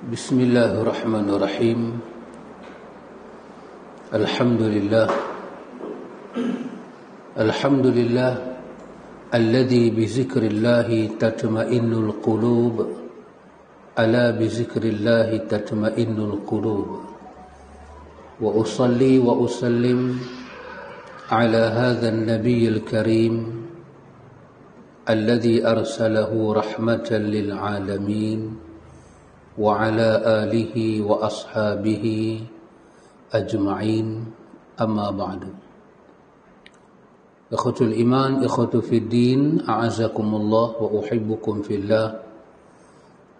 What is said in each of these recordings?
Bismillahirrahmanirrahim. Alhamdulillah alladzi bi dzikrillahi tatma'innul qulub. Ala bi dzikrillahi tatma'innul qulub. Wa usalli wa usallim ala hadzal nabiyil karim alladzi arsalahu rahmatan lil alamin. وعلى آله وأصحابه أجمعين أما بعد. إخوة الإيمان إخوة في الدين أعزكم الله وأحبكم في الله.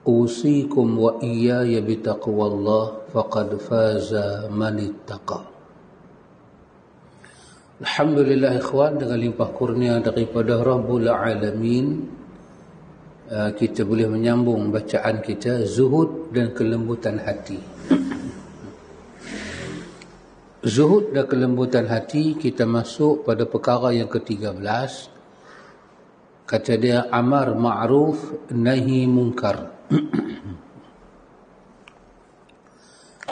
أوصيكم وإياي بتقوى الله فقد فاز من اتقى. Alhamdulillah ikhwan, dengan limpah kurnia daripada Rabbul Alamin, kita boleh menyambung bacaan kita, zuhud dan kelembutan hati. Zuhud dan kelembutan hati, kita masuk pada perkara yang ke-13. Kata dia, amar ma'ruf nahi munkar.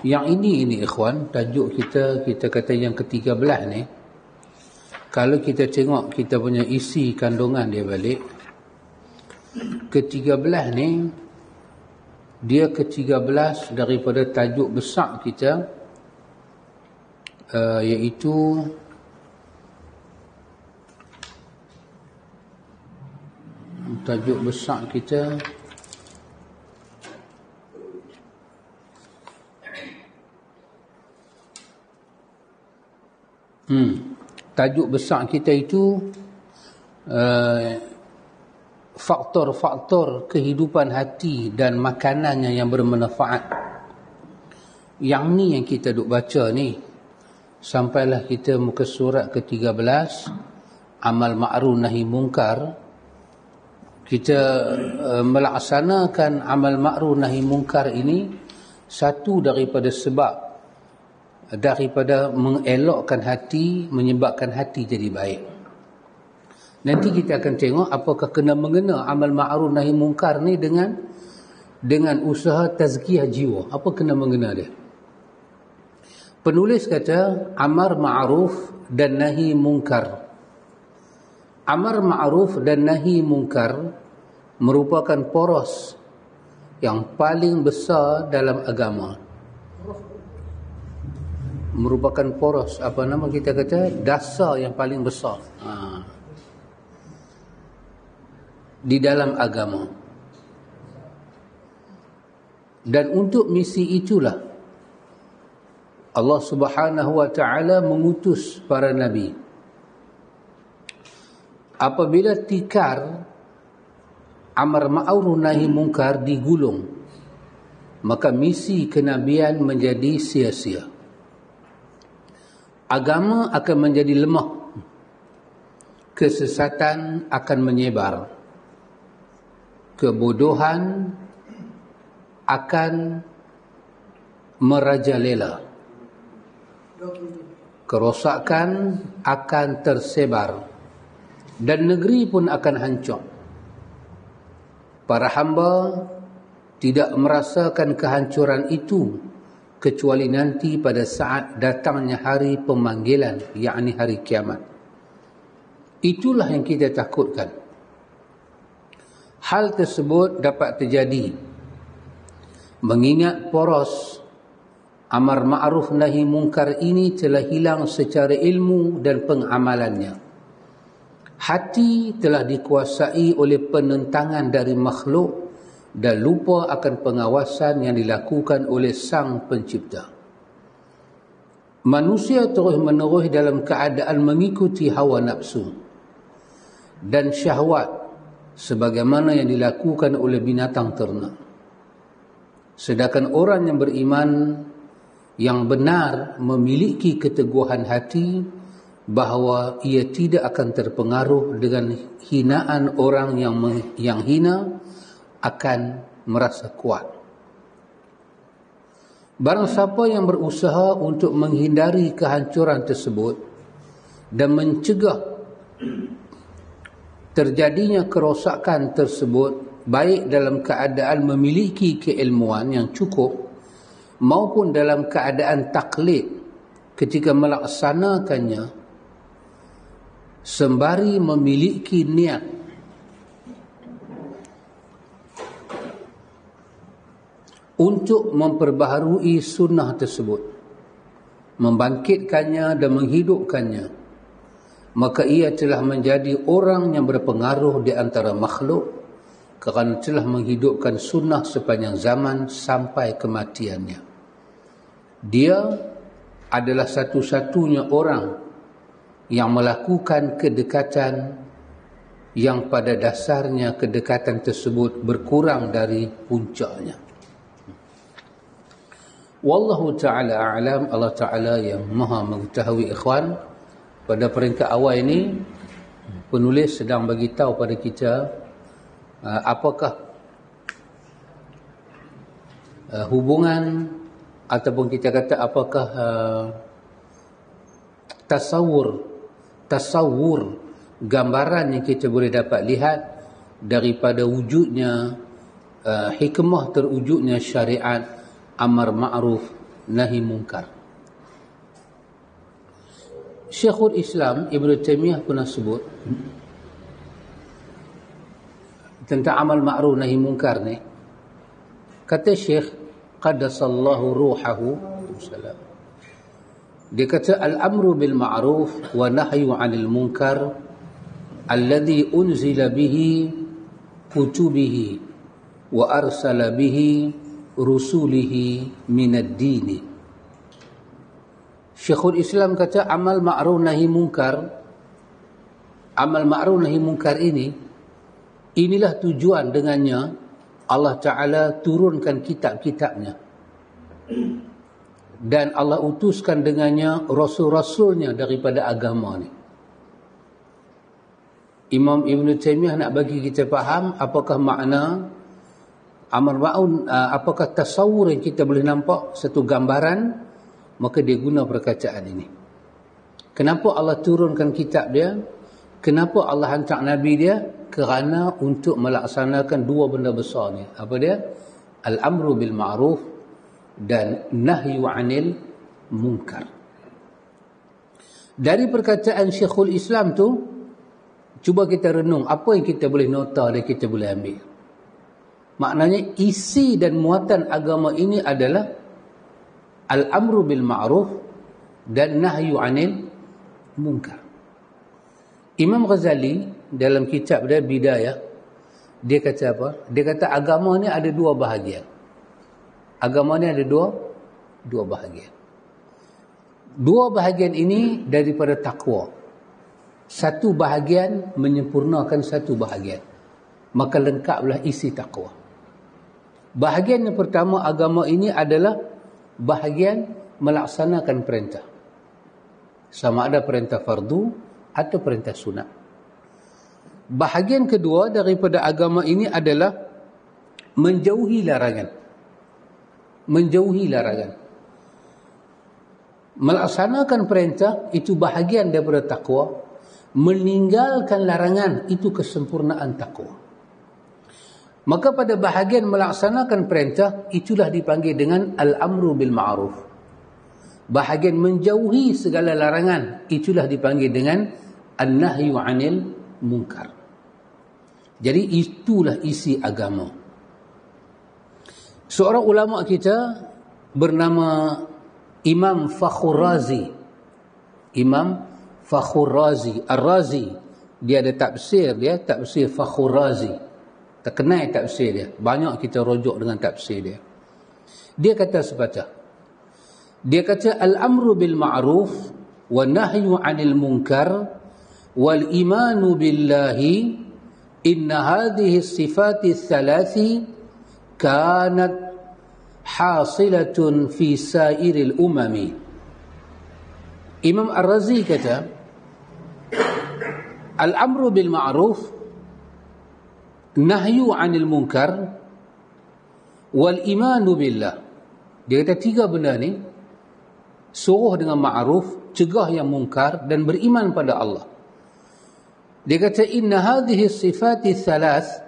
Yang ini ikhwan, tajuk kita kata yang ke-13 ni. Kalau kita tengok kita punya isi kandungan dia balik, ke-13 ni dia ke-13 daripada tajuk besar kita, iaitu tajuk besar kita tajuk besar kita itu faktor-faktor kehidupan hati dan makanannya yang bermanfaat. Yang ni yang kita duk baca ni, sampailah kita muka surat ke-13, amal ma'ruf nahi munkar. Kita melaksanakan amal ma'ruf nahi munkar ini satu daripada sebab daripada mengelokkan hati, menyebabkan hati jadi baik. Nanti kita akan tengok apakah kena mengena amal ma'ruf nahi munkar ni dengan usaha tazkiyah jiwa. Apa kena mengena dia? Penulis kata amar ma'ruf dan nahi munkar. Amar ma'ruf dan nahi munkar merupakan poros yang paling besar dalam agama. Merupakan poros, apa nama kita kata, dasar yang paling besar di dalam agama. Dan untuk misi itulah Allah Subhanahu wa ta'ala mengutus para nabi. Apabila tikar amar ma'ruf nahi munkar digulung, maka misi kenabian menjadi sia-sia. Agama akan menjadi lemah. Kesesatan akan menyebar. Kebodohan akan merajalela. Kerosakan akan tersebar. Dan negeri pun akan hancur. Para hamba tidak merasakan kehancuran itu kecuali nanti pada saat datangnya hari pemanggilan, yakni hari kiamat. Itulah yang kita takutkan. Hal tersebut dapat terjadi mengingat poros amar ma'ruf nahi munkar ini telah hilang secara ilmu dan pengamalannya. Hati telah dikuasai oleh penentangan dari makhluk dan lupa akan pengawasan yang dilakukan oleh Sang Pencipta. Manusia terus-menerus dalam keadaan mengikuti hawa nafsu dan syahwat sebagaimana yang dilakukan oleh binatang ternak. Sedangkan orang yang beriman yang benar memiliki keteguhan hati bahawa ia tidak akan terpengaruh dengan hinaan orang yang hina, akan merasa kuat. Barang siapa yang berusaha untuk menghindari kehancuran tersebut dan mencegah terjadinya kerosakan tersebut baik dalam keadaan memiliki keilmuan yang cukup maupun dalam keadaan taklid ketika melaksanakannya sembari memiliki niat untuk memperbaharui sunnah tersebut, membangkitkannya dan menghidupkannya, maka ia telah menjadi orang yang berpengaruh di antara makhluk kerana telah menghidupkan sunnah sepanjang zaman sampai kematiannya. Dia adalah satu-satunya orang yang melakukan kedekatan yang pada dasarnya kedekatan tersebut berkurang dari puncaknya. Wallahu ta'ala a'lam. Allah Ta'ala yang maha mengetahui. Ikhwan, pada peringkat awal ini penulis sedang bagi tahu pada kita apakah hubungan ataupun kita kata apakah tasawur gambaran yang kita boleh dapat lihat daripada wujudnya hikmah terwujudnya syariat amar ma'ruf nahi munkar. Syekhul Islam Ibn Taymiyah pernah sebut tentang amal ma'ruf nahi munkar ni. Kata Syekh qaddasallahu ruhahu, dia kata al-amru bil ma'ruf wa nahyu 'anil munkar alladhi unzila bihi kutubihi wa arsala bihi rusulihi minad dini. Syekhul Islam kata amal ma'ruf nahi munkar, amal ma'ruf nahi munkar inilah tujuan dengannya Allah Ta'ala turunkan kitab-kitabnya dan Allah utuskan dengannya rasul-rasulnya daripada agama ni. Imam Ibn Taymiyah nak bagi kita faham apakah makna amar ma'ruf, apakah tasawur yang kita boleh nampak satu gambaran, maka dia guna perkataan ini. Kenapa Allah turunkan kitab dia? Kenapa Allah hantar Nabi dia? Kerana untuk melaksanakan dua benda besar ni. Apa dia? Al-amru bil ma'ruf dan nahyu 'anil munkar. Dari perkataan Syekhul Islam tu, cuba kita renung apa yang kita boleh nota dan kita boleh ambil. Maknanya isi dan muatan agama ini adalah al-amru bil ma'ruf dan nahyu 'anil munkar. Imam Ghazali dalam kitab dia Bidayah, dia kata apa? Dia kata agama ni ada dua bahagian. Agama ni ada dua bahagian. Dua bahagian ini daripada takwa. Satu bahagian menyempurnakan satu bahagian. Maka lengkaplah isi takwa. Bahagian yang pertama agama ini adalah bahagian melaksanakan perintah. Sama ada perintah fardu atau perintah sunat. Bahagian kedua daripada agama ini adalah menjauhi larangan. Menjauhi larangan. Melaksanakan perintah itu bahagian daripada takwa. Meninggalkan larangan itu kesempurnaan takwa. Maka pada bahagian melaksanakan perintah itulah dipanggil dengan al-amru bil ma'ruf. Bahagian menjauhi segala larangan itulah dipanggil dengan an-nahyu 'anil munkar. Jadi itulah isi agama. Seorang ulama kita bernama Imam Fakhr Razi. Imam Fakhr Razi, Ar-Razi, dia ada tafsir dia, tafsir Fakhr Razi. Terkenal tafsir dia. Banyak kita rujuk dengan tafsir dia. Dia kata sepatah. Dia kata al-amru bil ma'ruf wa nahyu 'anil munkar wal imanu billahi inna hadhihi sifati thalathi kanat hasilatun fi sairil umami. Imam Ar-Razi kata al-amru bil ma'ruf nahyu 'anil munkar wal imanu billah. Dia kata tiga benda ni, suruh dengan ma'ruf, cegah yang munkar dan beriman pada Allah. Dia kata inna hadhihi sifati thalath,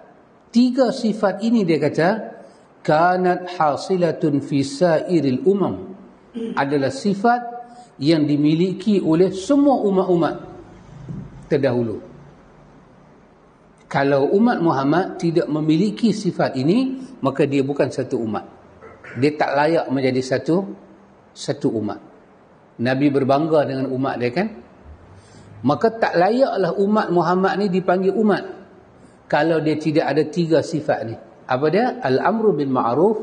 Tiga sifat ini dia kata kanat hasilatun fi sairil umam, adalah sifat yang dimiliki oleh semua umat-umat terdahulu. Kalau umat Muhammad tidak memiliki sifat ini, maka dia bukan satu umat. Dia tak layak menjadi satu umat. Nabi berbangga dengan umat dia kan? Maka tak layaklah umat Muhammad ni dipanggil umat kalau dia tidak ada tiga sifat ni. Apa dia? Al-amru bil ma'ruf,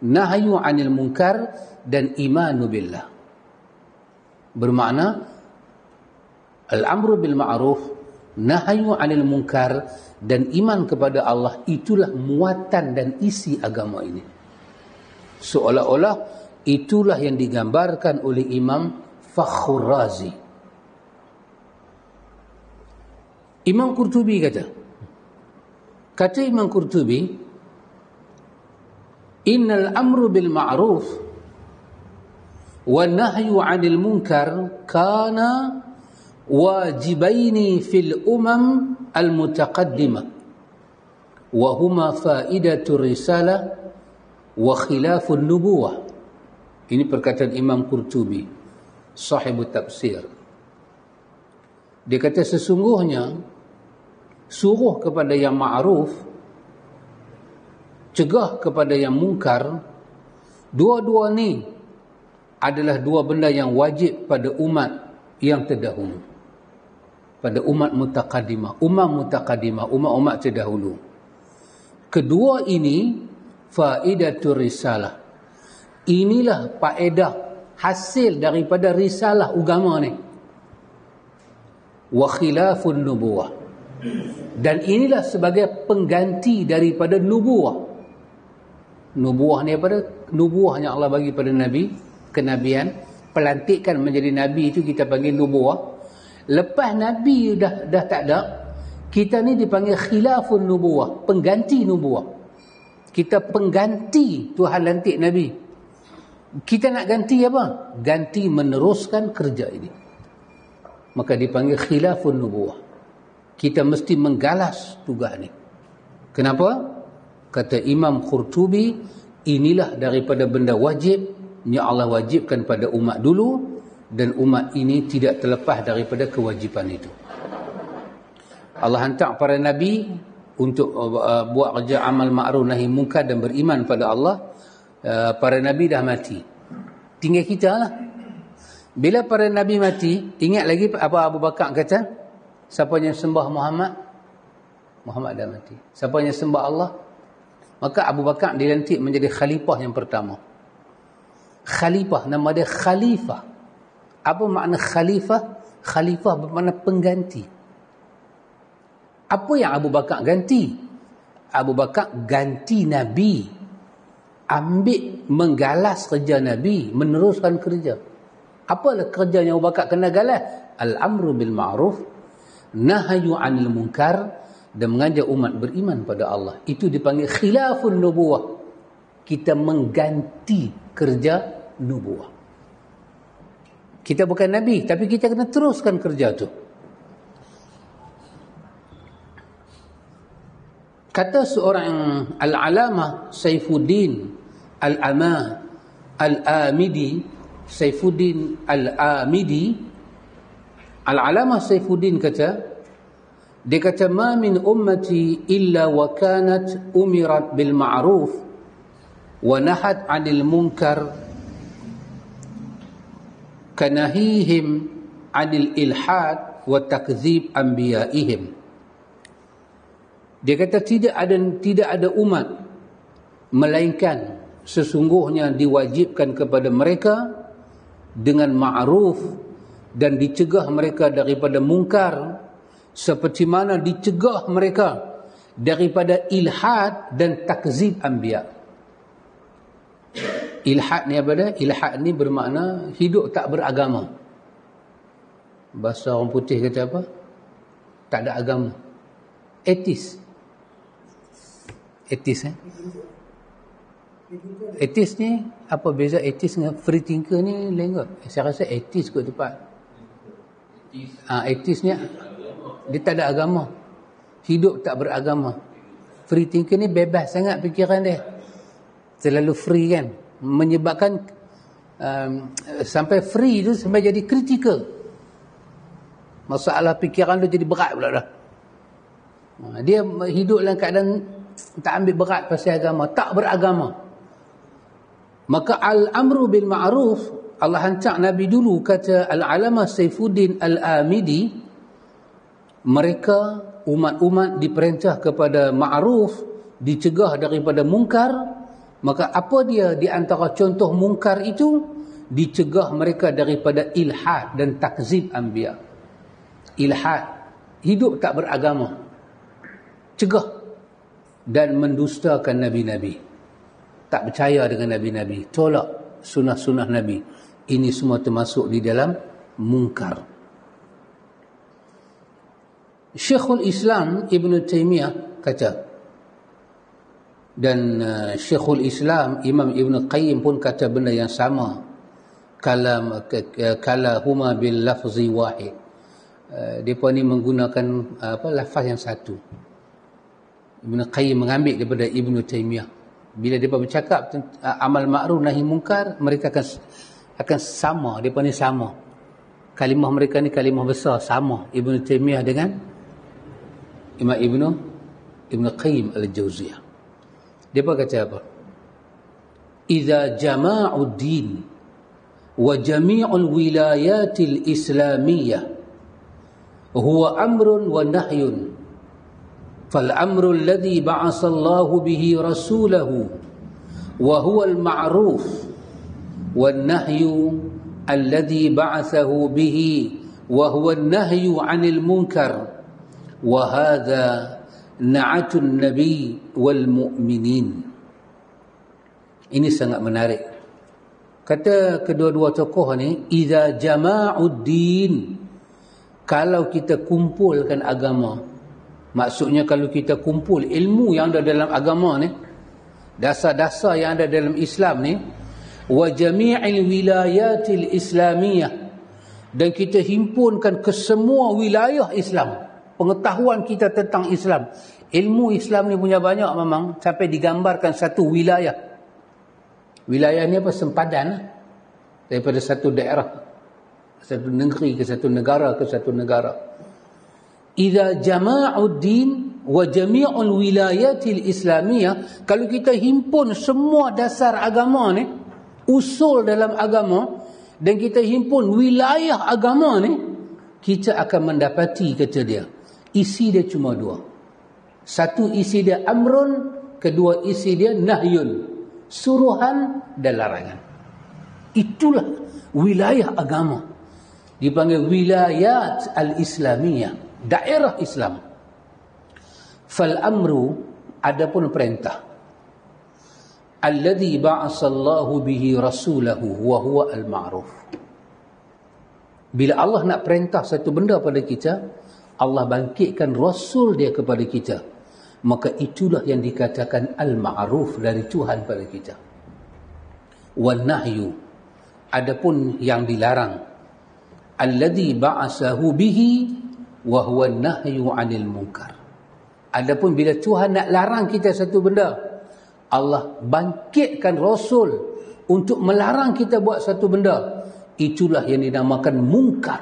nahyu 'anil munkar, dan imanu billah. Bermakna al-amru bil ma'ruf, nahyu 'anil munkar, dan iman kepada Allah, itulah muatan dan isi agama ini. Seolah-olah itulah yang digambarkan oleh Imam Fakhrur Razi. Imam Qurtubi kata Imam Qurtubi, innal amru bil ma'ruf wa nahyu 'anil munkar kana wajibaini fil umam al mutaqaddimah wa huma faidatu risalah wa khilafun nubuwah. Ini perkataan Imam Qurtubi, sahibut tafsir. Dia kata sesungguhnya suruh kepada yang ma'ruf, cegah kepada yang mungkar, dua-dua ni adalah dua benda yang wajib pada umat yang terdahulu, pada umat mutaqaddimah, umat-umat terdahulu. Kedua ini faidatul risalah, inilah faedah hasil daripada risalah agama ni, wa khilafun nubuwah, dan inilah sebagai pengganti daripada nubuwah. Nubuwah ni apa? Nubuwah yang Allah bagi pada Nabi, kenabian, pelantikan menjadi Nabi, itu kita panggil nubuwah. Lepas Nabi dah tak ada, kita ni dipanggil khilafun nubuwah, pengganti nubuwah. Kita pengganti Tuhan lantik Nabi. Kita nak ganti apa? Ganti meneruskan kerja ini. Maka dipanggil khilafun nubuwah. Kita mesti menggalas tugas ni. Kenapa? Kata Imam Qurtubi, inilah daripada benda wajib yang Allah wajibkan pada umat dulu, dan umat ini tidak terlepas daripada kewajipan itu. Allah hantar para nabi untuk buat kerja amal ma'ruf nahi munkar dan beriman pada Allah. Para nabi dah mati, tinggal kita lah. Bila para nabi mati, ingat lagi apa Abu Bakar kata? Siapa yang sembah Muhammad? Muhammad dah mati. Siapa yang sembah Allah? Maka Abu Bakar dilantik menjadi khalifah yang pertama. Khalifah, nama dia khalifah. Apa makna khalifah? Khalifah bermakna pengganti. Apa yang Abu Bakar ganti? Abu Bakar ganti Nabi, ambil menggalas kerja Nabi, meneruskan kerja. Apalah kerja yang Abu Bakar kena galas? Al-amru bil ma'ruf, nahyu 'anil munkar, dan mengajak umat beriman pada Allah. Itu dipanggil khilafun nubuwah. Kita mengganti kerja nubuwah. Kita bukan Nabi, tapi kita kena teruskan kerja tu. Kata seorang Al-Alamah Saifuddin Al-Amidi, Saifuddin Al-Amidi, Al-Alamah Saifuddin kata, dia kata, ma min ummati illa wa kanat umirat bil ma'ruf wa nahat 'anil munkar kanahihim 'anil ilhad wa takdzib anbiya'ihim. Dia kata tidak ada umat melainkan sesungguhnya diwajibkan kepada mereka dengan ma'ruf dan dicegah mereka daripada mungkar, seperti mana dicegah mereka daripada ilhad dan takzib anbiya. Ilhad ni apa dia? Ilhad ni bermakna hidup tak beragama. Bahasa orang putih kata apa? Tak ada agama. Etis. Etis Etis ni apa beza etis dengan free thinker ni lain kot? Saya rasa etis kot tepat. Etis ni dia tak ada agama, hidup tak beragama. Free thinker ni bebas sangat fikiran dia. Terlalu free kan. Menyebabkan sampai free tu sampai jadi kritikal. Masalah fikiran tu jadi berat pula dah. Dia hidup dalam keadaan tak ambil berat pasal agama, tak beragama. Maka al-amru bil ma'ruf, Allah hantar Nabi dulu, kata Al-Alamah Saifuddin Al-Amidi, mereka umat-umat diperintah kepada ma'ruf, dicegah daripada mungkar. Maka apa dia di antara contoh mungkar itu? Dicegah mereka daripada ilhad dan takzib anbiya. Ilhad, hidup tak beragama, cegah, dan mendustakan Nabi-Nabi, tak percaya dengan Nabi-Nabi, tolak sunnah-sunnah Nabi. Ini semua termasuk di dalam mungkar. Syekhul Islam Ibn Taymiyah kata, dan Syekhul Islam Imam Ibn Qayyim pun kata benda yang sama, kalahuma bil lafzi wahid. Mereka ni menggunakan lafaz yang satu. Ibn Qayyim mengambil daripada Ibn Taymiyah. Bila mereka bercakap amal ma'ruf nahi mungkar, mereka akan sama. Mereka ni sama. Kalimah mereka ni kalimah besar, sama. Ibn Taymiyah dengan Imam Ibn Qayyim al-Jauziyah. Mereka kata apa? Iza jama'ud din wa jami'ul wilayatil islamiyah huwa amrun wa nahyun, فالأمر الذي بعث الله به رسوله وهو المعروف، والنهي الذي بعثه به وهو النهي عن المنكر، وهذا نعت النبي والمؤمنين. Ini sangat menarik. Kata kedua-dua tokoh ni, idza jama'uddin, kalau kita kumpulkan agama. Maksudnya kalau kita kumpul ilmu yang ada dalam agama ni, dasar-dasar yang ada dalam Islam ni, wa jami'il wilayatil islamiyah, dan kita himpunkan ke semua wilayah Islam, pengetahuan kita tentang Islam. Ilmu Islam ni punya banyak memang, sampai digambarkan satu wilayah. Wilayah ni apa? Sempadan daripada satu daerah, satu negeri ke satu negara ke satu negara. Idza jama'uddin wa jami'ul wilayatil islamiyah, kalau kita himpun semua dasar agama ni, usul dalam agama, dan kita himpun wilayah agama ni, kita akan mendapati, kata dia, isi dia cuma dua. Satu isi dia amrun, kedua isi dia nahyun, suruhan dan larangan. Itulah wilayah agama, dipanggil wilayat al-islamiyah, daerah Islam. Fal amru, adapun perintah, alladhi ba'asallahu bihi rasulahu wa huwa al-ma'ruf. Bila Allah nak perintah satu benda pada kita, Allah bangkitkan rasul dia kepada kita, maka itulah yang dikatakan al-ma'ruf dari Tuhan pada kita. Wan nahyu, adapun yang dilarang, alladhi ba'asahu bihi wa huwa an-nahyu 'anil munkar. Adapun bila Tuhan nak larang kita satu benda, Allah bangkitkan rasul untuk melarang kita buat satu benda, itulah yang dinamakan munkar.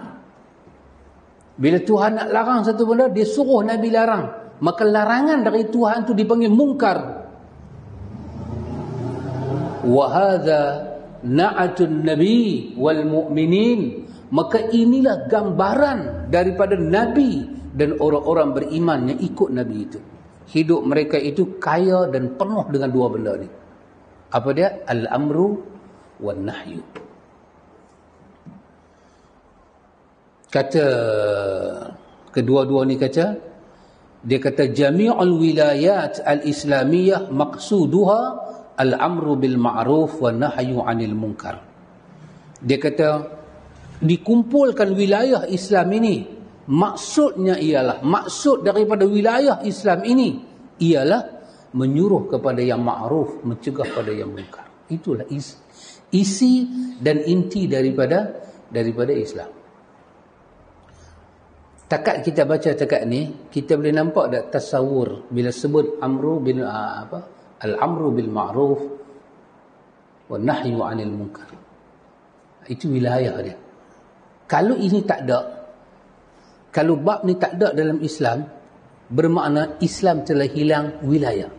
Bila Tuhan nak larang satu benda, dia suruh Nabi larang, maka larangan dari Tuhan itu dipanggil munkar. Wa hadza na'atun nabi wal mu'minin, maka inilah gambaran daripada Nabi dan orang-orang beriman yang ikut Nabi itu. Hidup mereka itu kaya dan penuh dengan dua benda ni. Apa dia? Al-amru wan nahyu. Kata kedua-dua ni, kata dia kata jami'ul wilayat al-islamiyah maqsuduha al-amru bil ma'ruf wan nahyu 'anil munkar. Dia kata dikumpulkan wilayah Islam ini, maksudnya ialah, maksud daripada wilayah Islam ini ialah menyuruh kepada yang ma'ruf, mencegah pada yang munkar. Itulah isi dan inti daripada Islam. Takat kita baca takat ni, kita boleh nampak tak tasawur bila sebut amru bil al-amru bil ma'ruf wa nahyu 'anil munkar. Itu wilayah dia. Kalau ini tak ada, kalau bab ni tak ada dalam Islam, bermakna Islam telah hilang wilayah.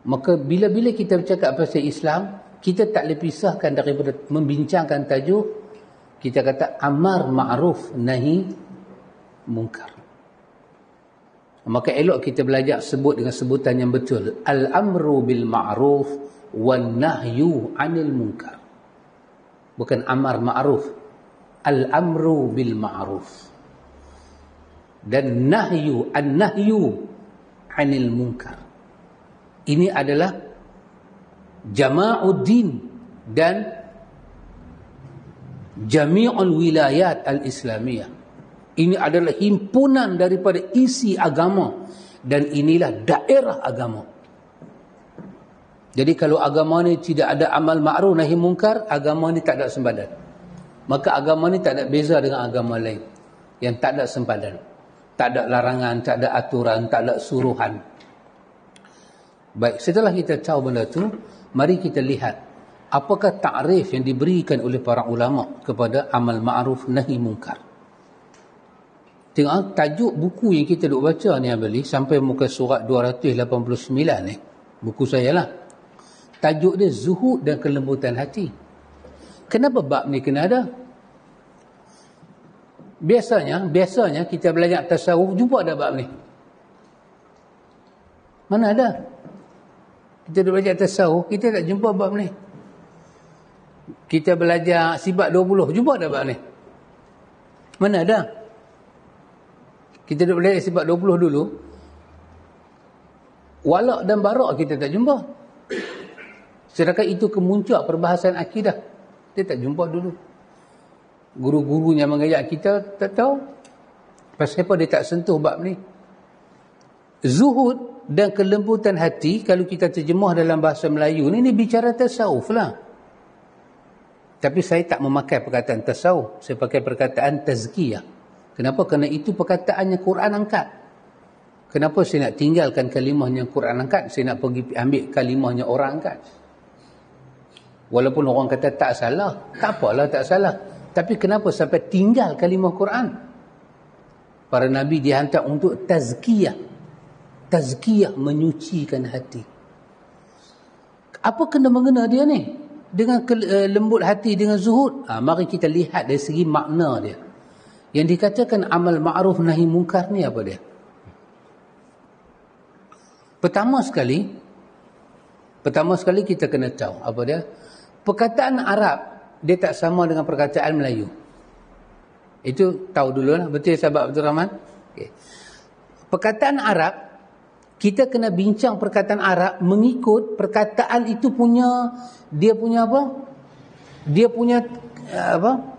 Maka bila-bila kita bercakap pasal Islam, kita tak boleh pisahkan daripada membincangkan tajuk, kita kata amar ma'ruf nahi munkar. Maka elok kita belajar sebut dengan sebutan yang betul. Al-amru bil ma'ruf wan nahyu 'anil munkar. Bukan amar ma'ruf. Al-amru bil ma'ruf. Dan nahyu, an-nahyu 'anil munkar. Ini adalah jama'uddin dan jami'ul wilayat al-islamiyah. Ini adalah himpunan daripada isi agama, dan inilah daerah agama. Jadi kalau agama ni tidak ada amal ma'ruf nahi munkar, agama ni tak ada sempadan. Maka agama ni tak ada beza dengan agama lain yang tak ada sempadan. Tak ada larangan, tak ada aturan, tak ada suruhan. Baik, setelah kita tahu benda tu, mari kita lihat apakah takrif yang diberikan oleh para ulama kepada amal ma'ruf nahi munkar. Tengok tajuk buku yang kita duk baca ni Abeli, sampai muka surat 289 ni, buku saya lah. Tajuk dia zuhud dan kelembutan hati. Kenapa bab ni kena ada? Biasanya kita belajar tasawuf, jumpa ada bab ni? Mana ada? Kita duk belajar tasawuf, kita tak jumpa bab ni. Kita belajar sifat 20, jumpa ada bab ni? Mana ada? Kita duk belajar sifat 20 dulu, walak dan barak kita tak jumpa. Sedangkan itu kemuncak perbahasan akidah, kita tak jumpa dulu. Guru-gurunya mengajak kita tak tahu. Pasal apa dia tak sentuh bab ni? Zuhud dan kelembutan hati, kalau kita terjemah dalam bahasa Melayu ni bicara tasawuf lah. Tapi saya tak memakai perkataan tasawuf, saya pakai perkataan tazkiyah. Kenapa? Kerana itu perkataan yang Quran angkat. Kenapa saya nak tinggalkan kalimahnya Quran angkat, saya nak pergi ambil kalimahnya orang angkat? Walaupun orang kata tak salah, tak apalah tak salah. Tapi kenapa sampai tinggal kalimah Quran? Para Nabi dihantar untuk tazkiyah. Tazkiyah, menyucikan hati. Apa kena-mengena dia ni dengan lembut hati, dengan zuhud? Mari kita lihat dari segi makna dia. Yang dikatakan amal ma'ruf nahi munkar ni apa dia? Pertama sekali kita kena tahu apa dia? Perkataan Arab dia tak sama dengan perkataan Melayu. Itu tahu dulu lah. Betul sahabat Abdul Rahman? Okay. Perkataan Arab, kita kena bincang perkataan Arab mengikut perkataan itu punya, dia punya apa? Dia punya apa?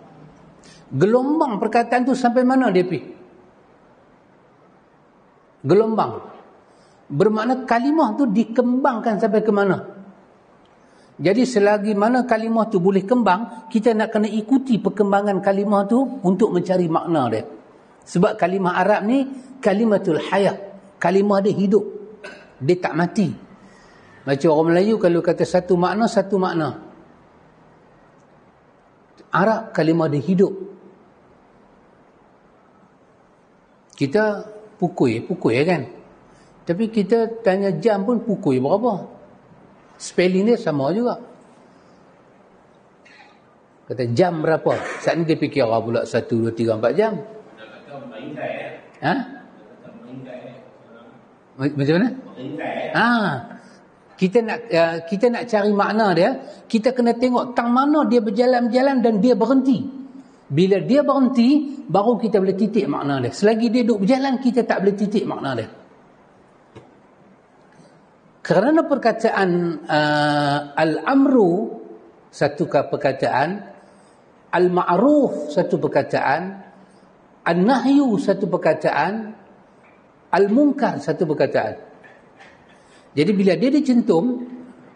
Gelombang perkataan tu sampai mana dia pergi? Gelombang. Bermakna kalimah tu dikembangkan sampai ke mana? Jadi selagi mana kalimah tu boleh kembang, kita nak kena ikuti perkembangan kalimah tu untuk mencari makna dia. Sebab kalimah Arab ni kalimatul hayat. Kalimah dia hidup. Dia tak mati. Macam orang Melayu kalau kata satu makna, satu makna. Arab kalimah dia hidup. Kita pukul kan? Tapi kita tanya jam pun pukul berapa? Spelling dia sama juga. Kata jam berapa? Saat ni dia fikir pula 1, 2, 3, 4 jam. Ha? Macam mana? Kita nak cari makna dia, kita kena tengok tang mana dia berjalan-jalan dan dia berhenti. Bila dia berhenti, baru kita boleh titik makna dia. Selagi dia duduk berjalan, kita tak boleh titik makna dia. Kerana perkataan al-amru satu perkataan, al-ma'ruf satu perkataan, an-nahyu satu perkataan, al-munkar satu perkataan. Jadi bila dia dicentum,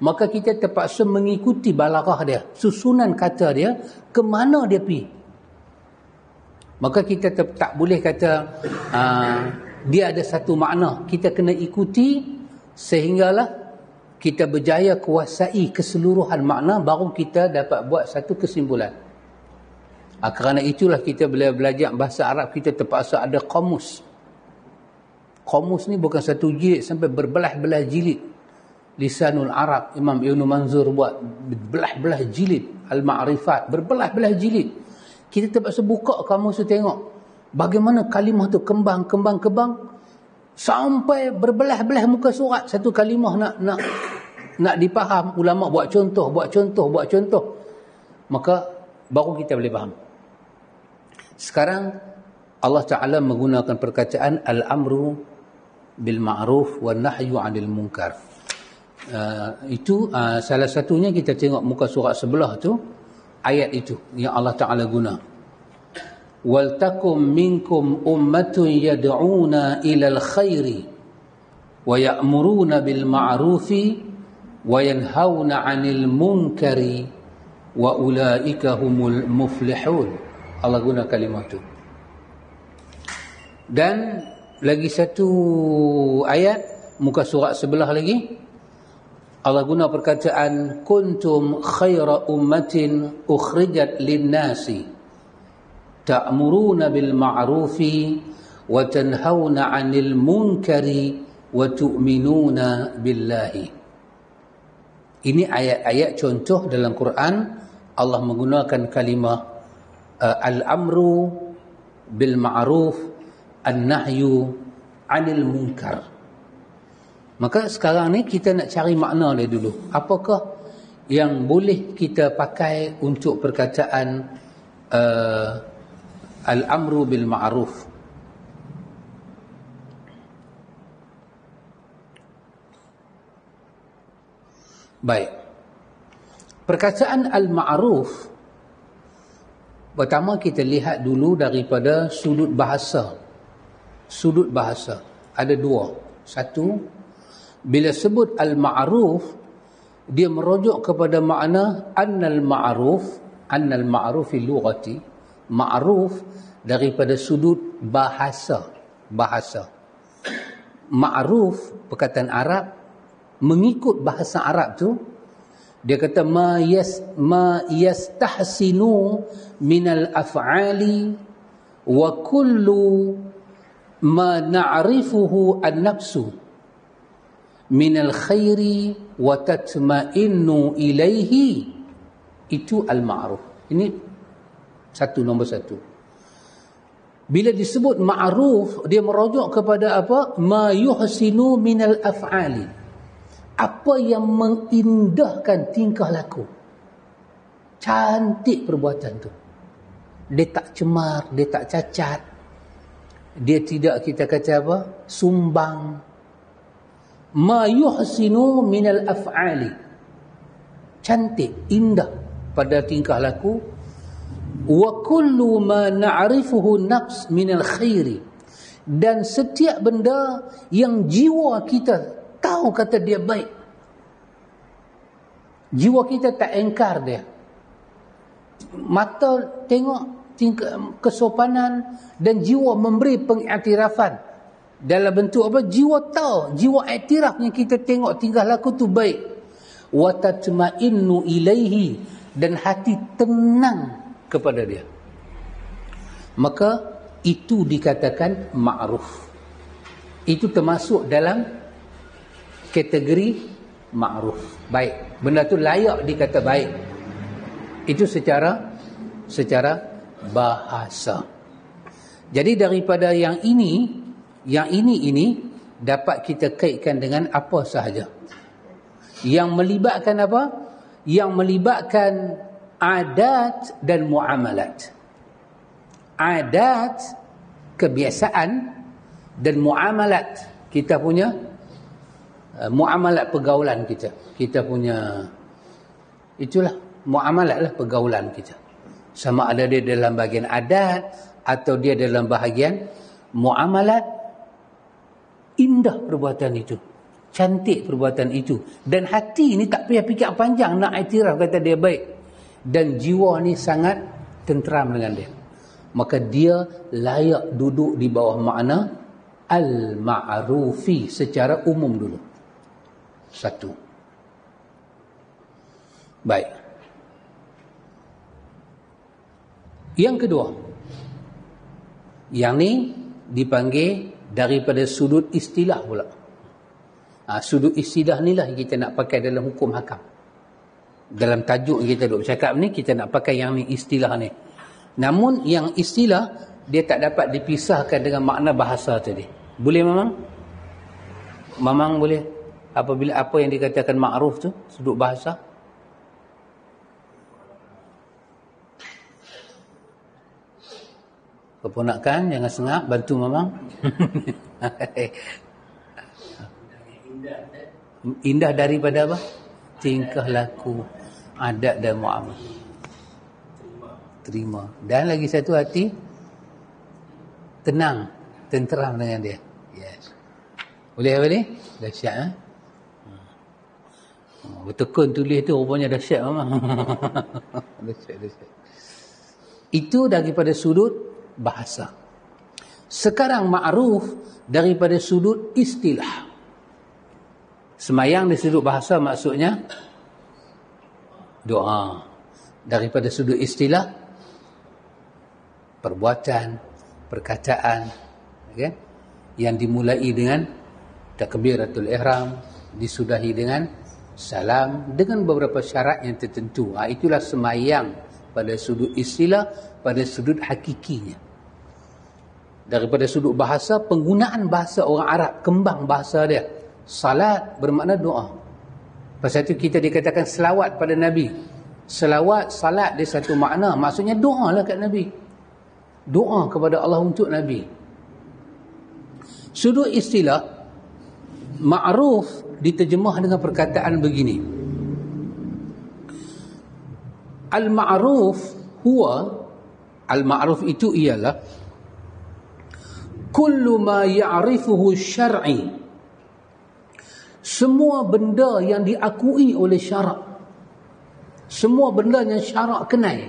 maka kita terpaksa mengikuti balaghah dia, susunan kata dia, ke mana dia pergi. Maka kita tak boleh kata dia ada satu makna. Kita kena ikuti sehinggalah kita berjaya kuasai keseluruhan makna, baru kita dapat buat satu kesimpulan. Kerana itulah kita bila belajar bahasa Arab, kita terpaksa ada kamus. Kamus ni bukan satu jilid, sampai berbelah-belah jilid. Lisanul Arab, Imam Ibn Manzur buat berbelah-belah jilid. Al-Ma'rifat, berbelah-belah jilid. Kita terpaksa buka kamus tu, tengok bagaimana kalimah tu kembang, sampai berbelah-belah muka surat. Satu kalimah nak dipaham, ulama buat contoh. Maka baru kita boleh faham. Sekarang Allah Ta'ala menggunakan perkataan al-amru bil ma'ruf wa nahyu 'anil munkar. Itu salah satunya kita tengok muka surat sebelah tu, ayat itu yang Allah Ta'ala guna. Wal takum minkum ummatun yad'una ilal khairi wa ya'muruna bil ma'rufi wa yanhauna 'anil munkari wa ulaika humul muflihun. Allah guna kalimah tu. Dan lagi satu ayat muka surat sebelah lagi, Allah guna perkataan kuntum khaira ummatin ukhrijat lin-nasi ta'muruna bil ma'rufi wa tanhauna 'anil munkari wa tu'minuna billahi. Ini ayat-ayat contoh dalam Quran. Allah menggunakan kalimah al-amru bil ma'ruf, an-nahyu 'anil munkar. Maka sekarang ni kita nak cari makna dia dulu. Apakah yang boleh kita pakai untuk perkataan al-amru bil ma'ruf? Baik. Perkataan al-ma'ruf, pertama kita lihat dulu daripada sudut bahasa. Sudut bahasa ada dua. Satu, bila sebut al-ma'ruf, dia merujuk kepada makna annal ma'ruf fi lughati, ma'ruf daripada sudut bahasa. Ma'ruf perkataan Arab, mengikut bahasa Arab tu, dia kata ma yastahsinu minal af'ali wa kullu ma na'rifuhu an-nafsu minal khairi wa tatma'innu ilaihi. Itu al-ma'ruf. Ini nombor satu. Bila disebut ma'ruf, dia merujuk kepada apa? Ma yuhsinu minal af'ali, apa yang mengindahkan tingkah laku. Cantik perbuatan tu. Dia tak cemar, dia tak cacat. Dia tidak, kita kata apa? Sumbang. Ma yuhsinu minal af'ali. Cantik, indah pada tingkah laku. Wa kullu ma na'rifuhu nafs minal khairi. Dan setiap benda yang jiwa kita tahu kata dia baik, jiwa kita tak engkar dia. Mata tengok kesopanan dan jiwa memberi pengiktirafan dalam bentuk apa? Jiwa tahu, jiwa iktirafnya kita tengok tingkah laku tu baik. Wa tatma'innu ilaihi, dan hati tenang kepada dia. Maka itu dikatakan ma'ruf. Itu termasuk dalam kategori ma'ruf, baik. Benda tu layak dikata baik. Itu secara bahasa. Jadi daripada yang ini dapat kita kaitkan dengan apa sahaja. Yang melibatkan apa? Yang melibatkan adat dan muamalat. Adat, kebiasaan, dan muamalat. Kita punya muamalat pergaulan kita. Kita punya, itulah muamalat lah pergaulan kita. Sama ada dia dalam bahagian adat atau dia dalam bahagian muamalat. Indah perbuatan itu, cantik perbuatan itu, dan hati ni tak payah fikir panjang nak iktiraf kata dia baik, dan jiwa ni sangat tenteram dengan dia. maka dia layak duduk di bawah makna al-ma'rufi secara umum dulu. Satu. Baik. Yang kedua, yang ni dipanggil daripada sudut istilah pula. Sudut istilah ni lah kita nak pakai dalam hukum hakam. Dalam tajuk kita duk bercakap ni, kita nak pakai yang ni, istilah ni. Namun yang istilah dia tak dapat dipisahkan dengan makna bahasa tadi. Boleh Mamang? Mamang boleh? Apabila apa yang dikatakan ma'ruf tu, sudut bahasa? Keponakan, jangan sengap, bantu Mamang. Indah daripada apa? Tingkah laku, adat dan muamalah. Terima. Dan lagi satu, hati tenang, tenteram dengan dia. Yes. Boleh apa ni? Dahsyat. Bertekun tulis tu rupanya dahsyat Mamang. Dahsyat. Itu daripada sudut bahasa. Sekarang ma'ruf daripada sudut istilah. Semayang di sudut bahasa maksudnya doa. Daripada sudut istilah, perbuatan, perkataan, okay? Yang dimulai dengan takbiratul ihram, disudahi dengan salam, dengan beberapa syarat yang tertentu. Itulah semayang pada sudut istilah, pada sudut hakikinya. Daripada sudut bahasa, penggunaan bahasa orang Arab, kembang bahasa dia. Salat bermakna doa. Pasal itu kita dikatakan selawat pada Nabi. Selawat, salat dia satu makna. Maksudnya doa lah kat Nabi. Doa kepada Allah untuk Nabi. Sudut istilah, ma'ruf diterjemah dengan perkataan begini. Al-ma'ruf huwa, al-ma'ruf itu ialah kullu ma ya'rifuhu syar'i, semua benda yang diakui oleh syarak. Semua benda yang syarak kenal.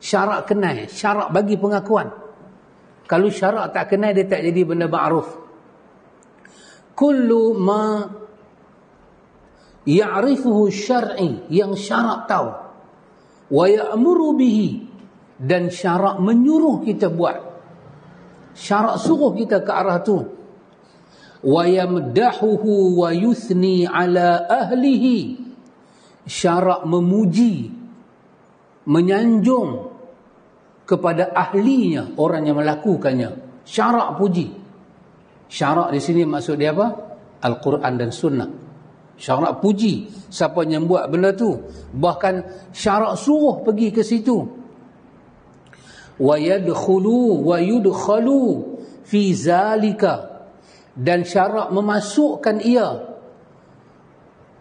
Syarak kenal, syarak bagi pengakuan. Kalau syarak tak kenal, dia tak jadi benda ma'ruf. Kullu ma ya'rifuhu syar'i, yang syarak tahu. Wa ya'muru bihi, dan syarak menyuruh kita buat. Syarak suruh kita ke arah tu. Wa yamdahuhu wa yuthni ala ahlihi, syarak memuji, menyanjung kepada ahlinya, orang yang melakukannya. Syarak puji. Syarak di sini maksud dia apa? Al-Quran dan Sunnah. Syarak puji siapa yang buat benda tu. Bahkan syarak suruh pergi ke situ. Wa yadkhulu wa yudkhalu fi zalika, dan syarak memasukkan ia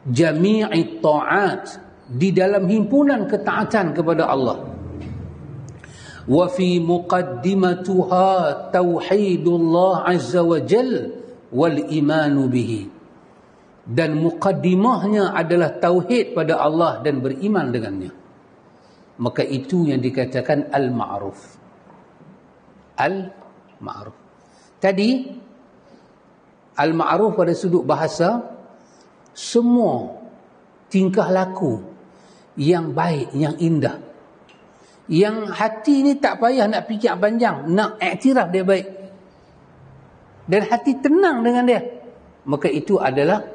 jami'i ta'at, di dalam himpunan ketaatan kepada Allah. Wa fi muqaddimatuha tauhidullah azza wa jal wal imanu bihi, dan muqaddimahnya adalah tauhid pada Allah dan beriman dengannya. Maka itu yang dikatakan al-ma'ruf. Al-ma'ruf. Tadi al-ma'ruf pada sudut bahasa, semua tingkah laku yang baik, yang indah, yang hati ni tak payah nak fikir panjang, nak iktiraf dia baik, dan hati tenang dengan dia, maka itu adalah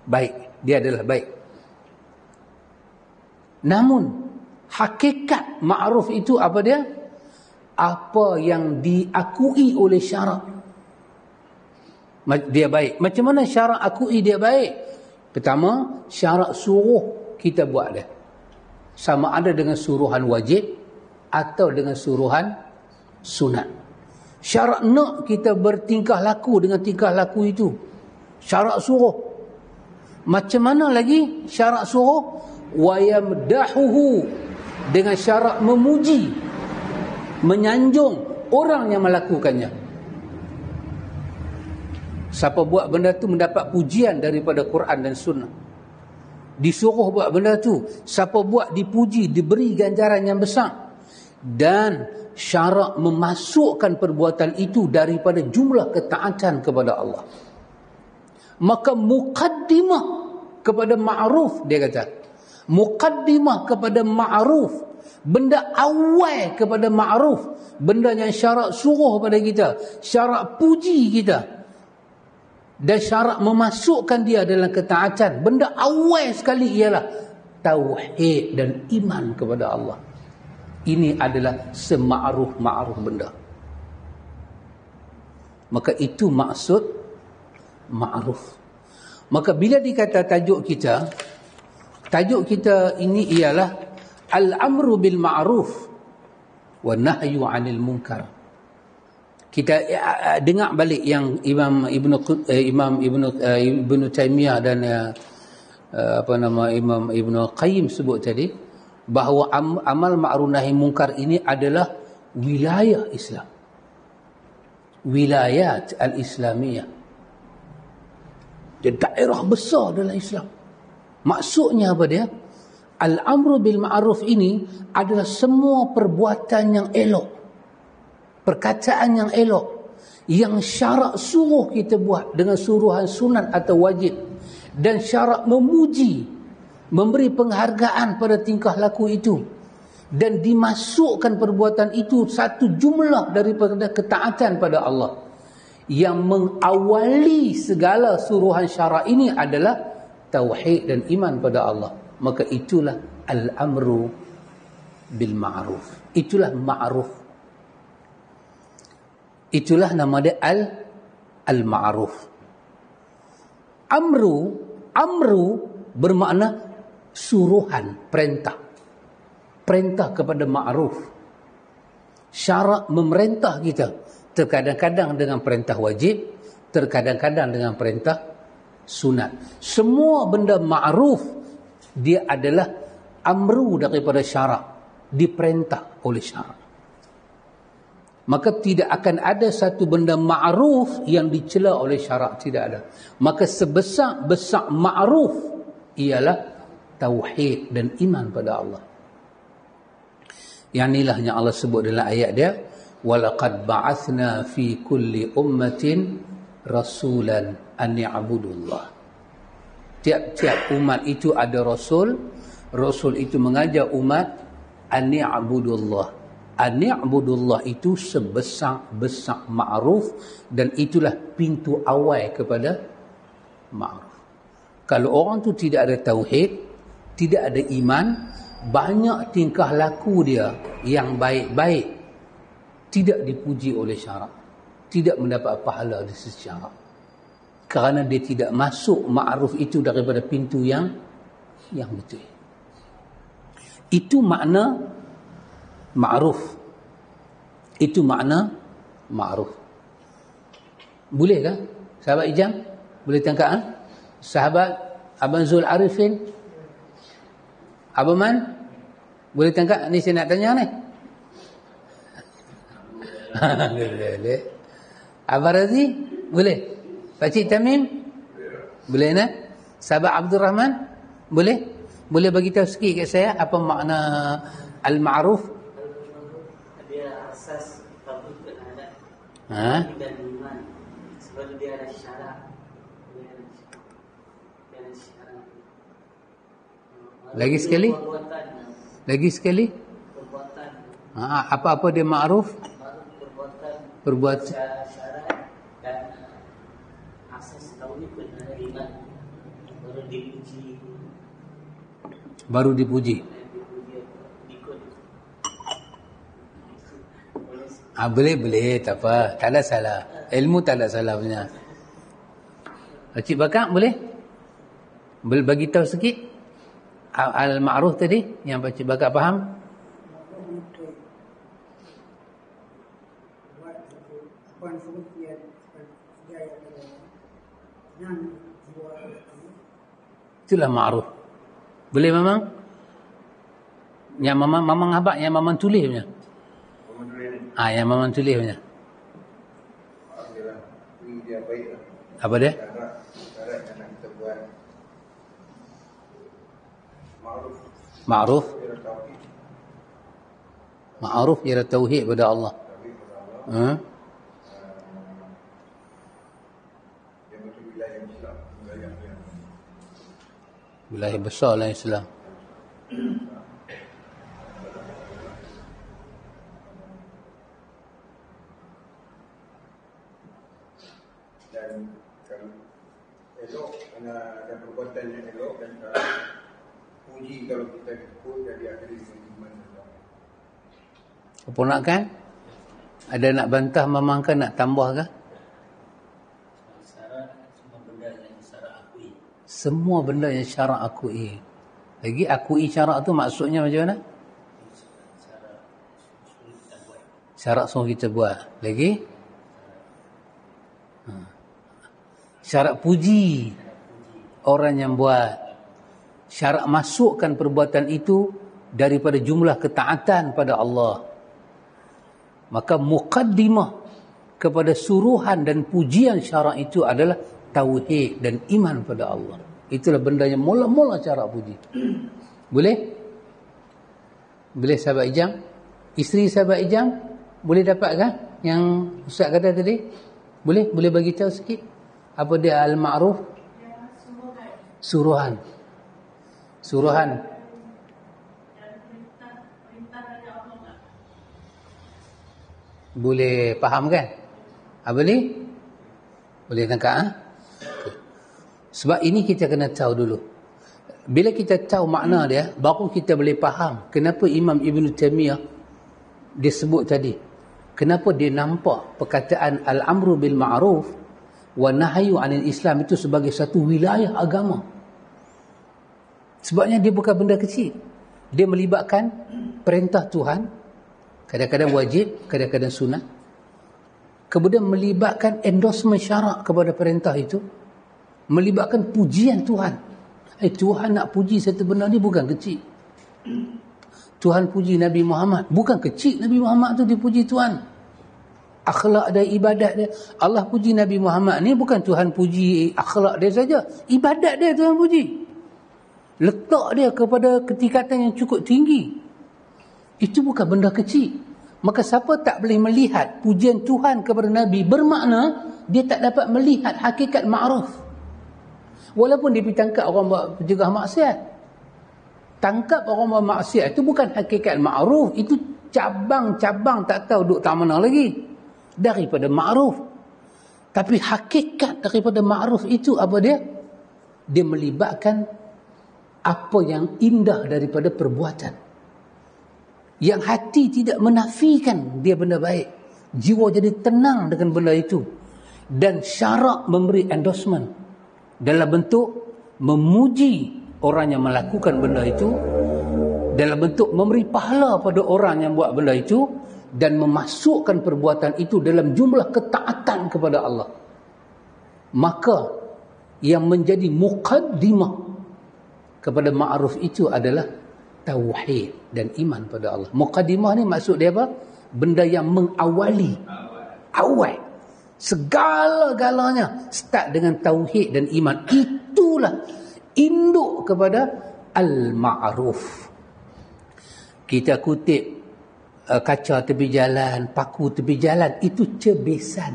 baik. Dia adalah baik. Namun hakikat ma'ruf itu apa dia? Apa yang diakui oleh syarak, dia baik. Macam mana syarak akui dia baik? Pertama, syarak suruh kita buat dia. Sama ada dengan suruhan wajib atau dengan suruhan sunat. Syarak nak kita bertingkah laku dengan tingkah laku itu, syarak suruh. Macam mana lagi syarak suruh? Wa yamdahuhu, dengan syarak memuji, menyanjung orang yang melakukannya. Siapa buat benda tu mendapat pujian daripada Quran dan Sunnah. Disuruh buat benda tu. Siapa buat dipuji, diberi ganjaran yang besar. Dan syarak memasukkan perbuatan itu daripada jumlah ketaatan kepada Allah. Maka muqaddimah kepada ma'ruf, dia kata. Muqaddimah kepada ma'ruf, benda awal kepada ma'ruf, benda yang syarak suruh pada kita, syarak puji kita, dan syarak memasukkan dia dalam ketaatan. Benda awal sekali ialah tauhid dan iman kepada Allah. Ini adalah sema'ruf-ma'ruf benda. Maka itu maksud ma'ruf. Maka bila dikata tajuk kita ini ialah al-amru bil ma'ruf wa nahyu 'anil munkar. Kita dengar balik yang Imam Ibnu Taimiyah dan Imam Ibnu Qayyim sebut tadi, bahawa amal ma'ruf nahi munkar ini adalah wilayah Islam, wilayat al-Islamiyah, dia daerah besar dalam Islam. Maksudnya apa dia? Al-amru bil ma'ruf ini adalah semua perbuatan yang elok, perkataan yang elok, yang syarak suruh kita buat dengan suruhan sunat atau wajib, dan syarak memuji, memberi penghargaan pada tingkah laku itu, dan dimasukkan perbuatan itu satu jumlah daripada ketaatan pada Allah. Yang mengawali segala suruhan syarak ini adalah tauhid dan iman pada Allah. Maka itulah al-amru bil ma'ruf. Itulah ma'ruf. Itulah nama dia al-ma'ruf. Amru bermakna suruhan, perintah. Perintah kepada ma'ruf. Syarak memerintah kita. Terkadang-kadang dengan perintah wajib, terkadang-kadang dengan perintah sunat. Semua benda ma'ruf, dia adalah amru daripada syarak, diperintah oleh syarak. Maka tidak akan ada satu benda ma'ruf yang dicela oleh syarak, tidak ada. Maka sebesar-besar ma'ruf ialah tauhid dan iman pada Allah. Yang inilah yang Allah sebut dalam ayat dia, walaqad ba'athna fi kulli ummatin rasulan an ya'budullah. Tiap-tiap umat itu ada rasul. Rasul itu mengajar umat an ya'budullah. An ya'budullah itu sebesar-besar ma'ruf, dan itulah pintu awal kepada ma'ruf. Kalau orang tu tidak ada tauhid, tidak ada iman, banyak tingkah laku dia yang baik-baik tidak dipuji oleh syarak, tidak mendapat pahala dari sisi syarak, kerana dia tidak masuk ma'ruf itu daripada pintu yang betul. Itu makna ma'ruf. Itu makna ma'ruf. Boleh ke sahabat Ijam? Boleh tangkap? Sahabat Abang Zul Arifin, Abang Man, boleh tangkap? Ni saya nak tanya ni. Boleh. Abang Razi, boleh. Pakcik Tamim, boleh nak? Sahabat Abdul Rahman, boleh? Boleh bagi tahu sikit kat saya apa makna al-ma'ruf? Dia asas tauhid dan dan iman. Sebab dia ada syarat. Lagi sekali? Lagi sekali? Apa-apa dia ma'ruf? Perbuatan syarat dan asas tauhid dan iman, baru dipuji. Boleh, tak apa, tak ada salah. Ilmu tak ada salah punya. Cik Bakar boleh bagi tahu sikit al-ma'ruf tadi yang Cik Bakar faham? Itulah ma'ruf. Boleh Mamang? Yang Mamang abang, yang Mamang tulis punya. Yang Mamang tulis punya. Apa dia? Ma'ruf. Ma'ruf ialah tauhid pada Allah. Ha? Wilayah besar lah Islam. Dan kalau elok, ada perbuatan yang elok, dan puji kalau kita ikut dari akhir iman. Keponakan? Ada nak bantah memangkan, nak tambah ke? Semua benda yang syarak akui. Lagi akui syarak tu maksudnya macam mana? Syarak semua kita buat. Lagi? Syarak puji orang yang buat. Syarak masukkan perbuatan itu daripada jumlah ketaatan pada Allah. Maka muqaddimah kepada suruhan dan pujian syarak itu adalah tauhid dan iman pada Allah. Itulah benda yang mula-mula syarak puji. Boleh? Boleh sahabat Ijam? Isteri sahabat Ijam boleh dapat kan yang Ustaz kata tadi? Boleh? Boleh bagi tahu sikit? Apa dia al-ma'ruf? Suruhan. Suruhan. Boleh faham kan? Boleh? Boleh tangkap? Ha? Okay. Sebab ini kita kena tahu dulu. Bila kita tahu makna dia, baru kita boleh faham kenapa Imam Ibn Taymiyah disebut tadi. Kenapa dia nampak perkataan al-amru bil ma'ruf wa nahyu 'anil Islam itu sebagai satu wilayah agama. Sebabnya dia bukan benda kecil. Dia melibatkan perintah Tuhan, kadang-kadang wajib, kadang-kadang sunat. Kemudian melibatkan endorsement syarak kepada perintah itu. Melibatkan pujian Tuhan. Tuhan nak puji satu benda ni bukan kecil. Tuhan puji Nabi Muhammad. Bukan kecil Nabi Muhammad tu dipuji Tuhan. Akhlak dan ibadat dia. Allah puji Nabi Muhammad ni bukan Tuhan puji akhlak dia saja. Ibadat dia Tuhan puji. Letak dia kepada ketingkatan yang cukup tinggi. Itu bukan benda kecil. Maka siapa tak boleh melihat pujian Tuhan kepada Nabi, bermakna dia tak dapat melihat hakikat ma'ruf. Walaupun dia pergi tangkap orang buat penjegah maksiat. Tangkap orang buat maksiat itu bukan hakikat ma'ruf. Itu cabang-cabang tak tahu duduk tak mana lagi daripada ma'ruf. Tapi hakikat daripada ma'ruf itu apa dia? Dia melibatkan apa yang indah daripada perbuatan. Yang hati tidak menafikan dia benda baik. Jiwa jadi tenang dengan benda itu. Dan syarak memberi endorsement dalam bentuk memuji orang yang melakukan benda itu, dalam bentuk memberi pahala pada orang yang buat benda itu, dan memasukkan perbuatan itu dalam jumlah ketaatan kepada Allah. Maka yang menjadi muqaddimah kepada ma'ruf itu adalah tauhid dan iman pada Allah. Muqaddimah ni maksud dia apa? Benda yang mengawali. Awal. Segala-galanya start dengan tauhid dan iman. Itulah induk kepada al-ma'ruf. Kita kutip kaca tepi jalan, paku tepi jalan, itu cebisan.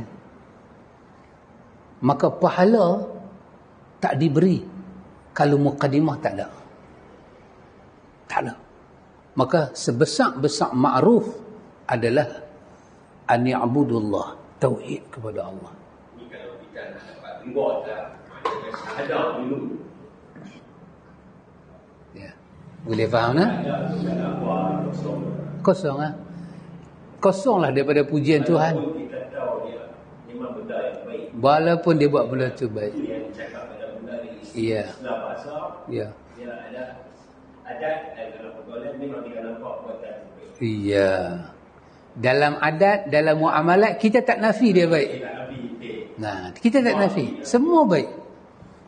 Maka pahala tak diberi kalau muqaddimah tak ada. Tak ada. Maka sebesar-besar ma'ruf adalah an ya'budullah, tauhid kepada Allah. Ini kalau kita nak dapat reward lah, macam syahadah dulu. Ya. Boleh faham tak? Kosong lah. Kosong lah daripada pujian Tuhan. Walaupun kita tahu dia memang benda yang baik. Walaupun dia buat benda tu baik. Itu yang cakap pada benda ni. Ya. Setelah bahasa, Ya. dia ada adat dalam pergaulan memang kita nampak buatan baik. Iya. Dalam adat, dalam muamalat, kita tak nafi dia baik. Kita nabi baik. Nah, kita tak nafi. Semua baik.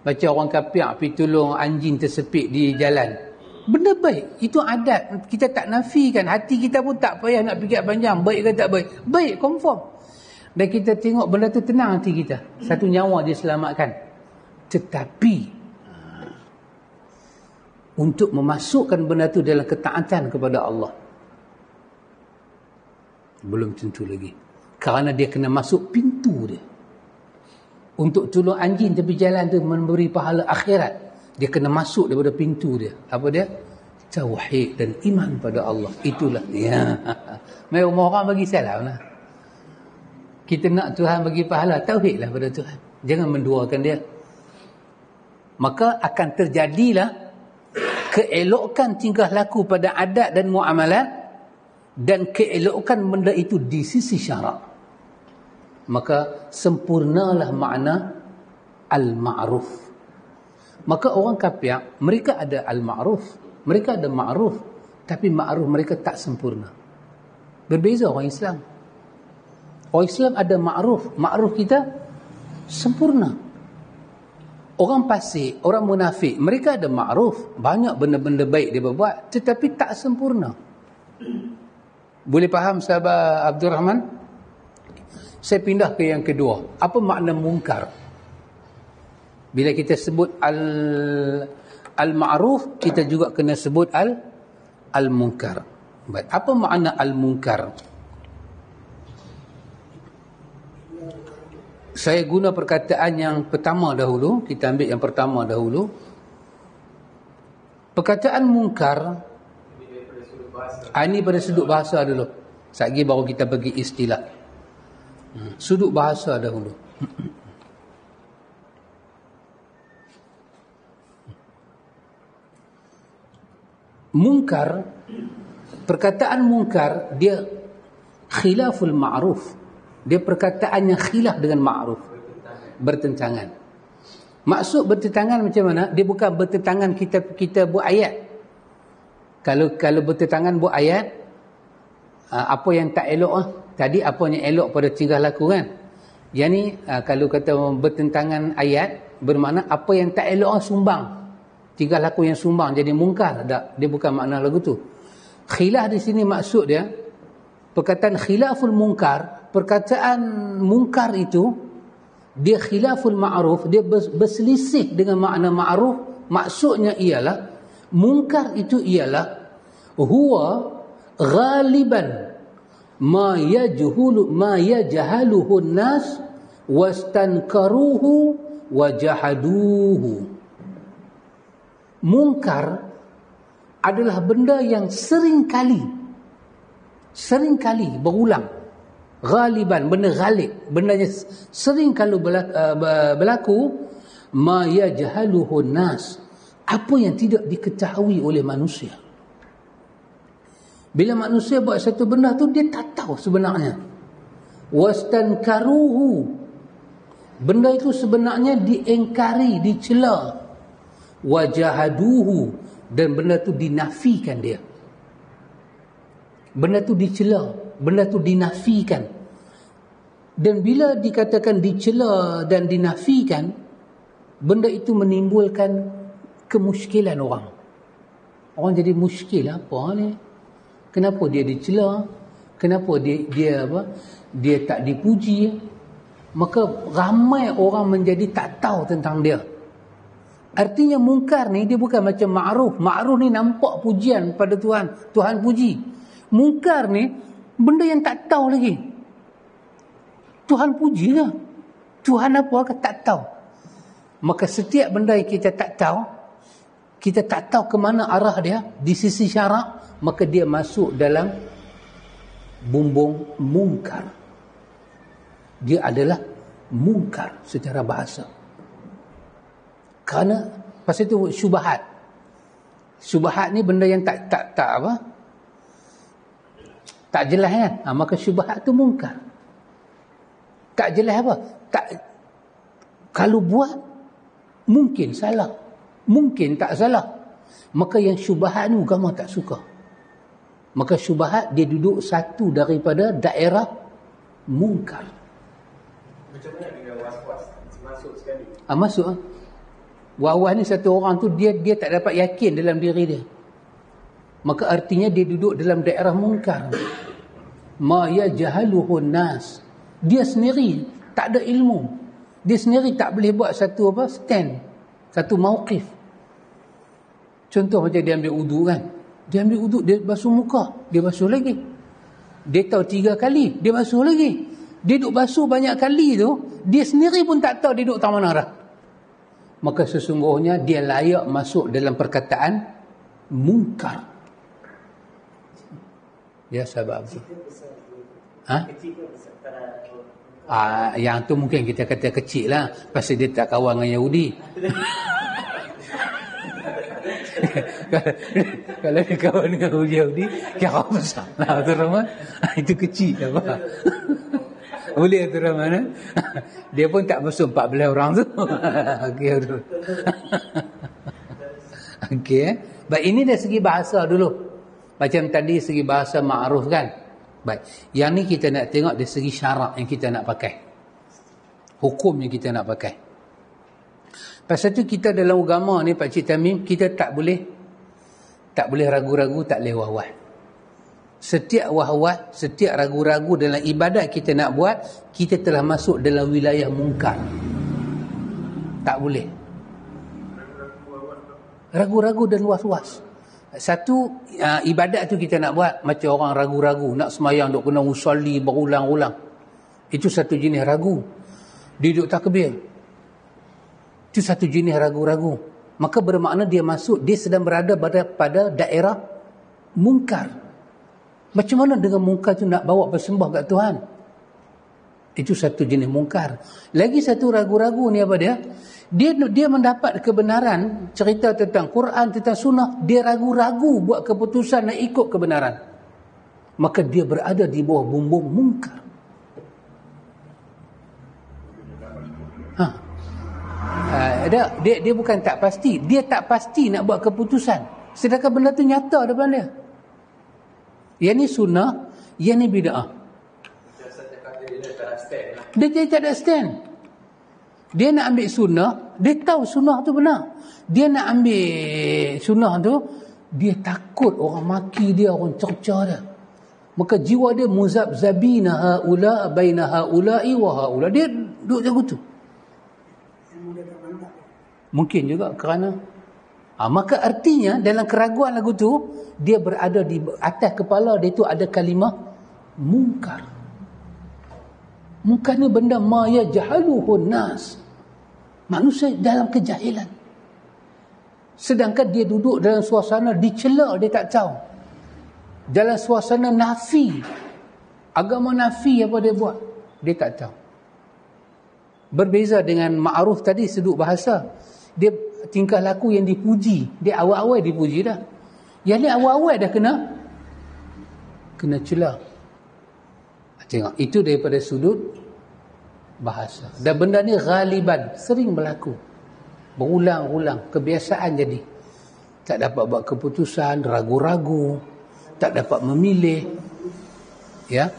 Baca orang kafir pergi tolong anjing tersepit di jalan. Benda baik. Itu adat. Kita tak nafikan. Hati kita pun tak payah nak fikir panjang. Baik ke tak baik? Baik, confirm. Dan kita tengok benda tu tenang hati kita. Satu nyawa diselamatkan. Tetapi untuk memasukkan benda tu dalam ketaatan kepada Allah, Belum tentu lagi. Kerana dia kena masuk pintu dia. Untuk tolong anjing tepi jalan tu memberi pahala akhirat, dia kena masuk daripada pintu dia. Apa dia? Tauhid dan iman pada Allah. Itulah. Ya. Memang orang bagi salam lah. Kita nak Tuhan bagi pahala, tauhid lah pada Tuhan. Jangan menduakan dia. Maka akan terjadilah keelokan tingkah laku pada adat dan muamalat, dan keelokan benda itu di sisi syarak. Maka sempurnalah makna al-ma'ruf. Maka orang kafir, mereka ada al-ma'ruf, mereka ada ma'ruf, tapi ma'ruf mereka tak sempurna. Berbeza orang Islam. Orang Islam ada ma'ruf, ma'ruf kita sempurna. Orang fasik, orang munafik, mereka ada ma'ruf, banyak benda-benda baik dia buat, tetapi tak sempurna. Boleh faham sahabat Abdul Rahman? Saya pindah ke yang kedua. Apa makna mungkar? Bila kita sebut al-ma'ruf, kita juga kena sebut al-munkar. Apa makna al-munkar? Saya guna perkataan yang pertama dahulu. Kita ambil yang pertama dahulu. Perkataan mungkar, ini pada sudut bahasa dulu. Sekejap baru kita bagi istilah. Sudut bahasa dahulu. Mungkar, perkataan mungkar dia khilaful ma'ruf. Dia perkataan yang khilaf dengan ma'ruf, bertentangan. Maksud bertentangan macam mana? Dia bukan bertentangan kita buat ayat. Kalau bertentangan buat ayat, apa yang tak elok tadi, apa yang elok pada tingkah laku kan. Yang ni kalau kata bertentangan ayat, bermakna apa yang tak elok sumbang. Tingkah laku yang sumbang jadi mungkar. Tak, dia bukan makna lagu tu. Khilaf di sini maksud dia, perkataan khilaful mungkar, perkataan mungkar itu dia khilaful ma'ruf, dia berselisih dengan makna ma'ruf. Maksudnya ialah mungkar itu ialah huwa ghaliban ma yajhaluhu an-nas wastankaruhu wa jahaduhu. Mungkar adalah benda yang sering kali berulang. Ghaliban, benda ghalib, bendanya sering kalau berlaku. Ma yajhaluhu an-nas, apa yang tidak diketahui oleh manusia. Bila manusia buat satu benda tu, dia tak tahu sebenarnya. Wastankaruhu, benda itu sebenarnya diingkari, dicela. Wajahaduhu, dan benda tu dinafikan dia. Benda tu dicela, benda tu dinafikan. Dan bila dikatakan dicela dan dinafikan, benda itu menimbulkan kemuskilan orang. Orang jadi muskil, apa ni? Kenapa dia dicela? Kenapa dia tak dipuji? Maka ramai orang menjadi tak tahu tentang dia. Artinya mungkar ni dia bukan macam ma'ruf. Ma'ruf ni nampak pujian pada Tuhan, Tuhan puji. Mungkar ni benda yang tak tahu lagi. Tuhan puji ke? Tuhan apa ke? Tak tahu. Maka setiap benda yang kita tak tahu ke mana arah dia di sisi syarak, maka dia masuk dalam bumbung mungkar. Dia adalah mungkar secara bahasa. Kerana pasal itu syubhat. Syubhat ni benda yang tak jelas kan? Maka syubhat tu mungkar. Tak jelas apa? Kalau buat mungkin salah, mungkin tak salah. Maka yang syubhat ni agama tak suka. Maka syubhat dia duduk satu daripada daerah mungkar. Macam mana dengan was-was? Masuk sekali. Masuk. Was-was ni satu orang tu dia tak dapat yakin dalam diri dia. Maka artinya dia duduk dalam daerah mungkar. Ma yajhaluhu nas. Dia sendiri tak ada ilmu. Dia sendiri tak boleh buat satu stand, satu mauqif. Contoh macam dia ambil wudu kan. Dia ambil wudu, dia basuh muka, dia basuh lagi. Dia tahu 3 kali, dia basuh lagi. Dia duk basuh banyak kali tu, dia sendiri pun tak tahu dia duk tak mana dah. Maka sesungguhnya dia layak masuk dalam perkataan mungkar. Ya, sebab tu. Yang tu mungkin kita kata kecil lah, pasal dia tak kawan dengan Yahudi. Kalau dia kawan dengan Yahudi, kira besar lah tu Rahman. Itu kecil apa? Boleh tu Rahman. Dia pun tak basuh 14 orang tu. Okey tu. Okey. Baik, ini dari segi bahasa dulu. Macam tadi segi bahasa ma'ruf kan. Baik. Yang ni kita nak tengok dari segi syarak yang kita nak pakai. Hukum yang kita nak pakai. Pasal tu kita dalam agama ni Pak Cik Tamim, kita tak boleh ragu-ragu, tak boleh wah-wah. Setiap wah-wah, setiap ragu-ragu dalam ibadat kita nak buat, kita telah masuk dalam wilayah mungkar. Tak boleh. Ragu-ragu dan was-was. Satu, ibadat tu kita nak buat macam orang ragu-ragu, nak semayang duk kena usolli berulang-ulang. Itu satu jenis ragu. Dia duk takbir. Itu satu jenis ragu-ragu. Maka bermakna dia masuk, dia sedang berada pada daerah mungkar. Macam mana dengan mungkar tu nak bawa bersembah kat Tuhan? Itu satu jenis mungkar. Lagi satu ragu-ragu ni apa dia? Dia mendapat kebenaran, cerita tentang Quran, tentang sunnah, dia ragu-ragu buat keputusan nak ikut kebenaran. Maka dia berada di bawah bumbung mungkar. Dia bukan tak pasti, dia tak pasti nak buat keputusan. Sedangkan benda tu nyata depan dia. Yang ni sunnah, yang ni bid'ah. Dia tak ada stand. Dia nak ambil sunnah, dia tahu sunnah tu benar. Dia nak ambil sunnah tu, dia takut orang maki dia, orang cerca dia. Maka jiwa dia muzabzabina haula baina haula'i wa haula. Dia duduk macam tu. Mungkin juga kerana maka artinya dalam keraguan lagu tu, dia berada di atas kepala dia tu ada kalimah mungkar. Mungkar ni benda ma yajhaluhun nas. Manusia dalam kejahilan. Sedangkan dia duduk dalam suasana dicela, dia tak tahu. Dalam suasana nafi, agama nafi apa dia buat, dia tak tahu. Berbeza dengan ma'ruf tadi, sudut bahasa. Dia tingkah laku yang dipuji. Dia awal-awal dipuji dah. Yang ni awal-awal dah kena celah. Tengok, itu daripada sudut bahasa. Dan benda ni ghaliban, sering berlaku. Berulang-ulang, kebiasaan jadi. Tak dapat buat keputusan, ragu-ragu, tak dapat memilih. Ya?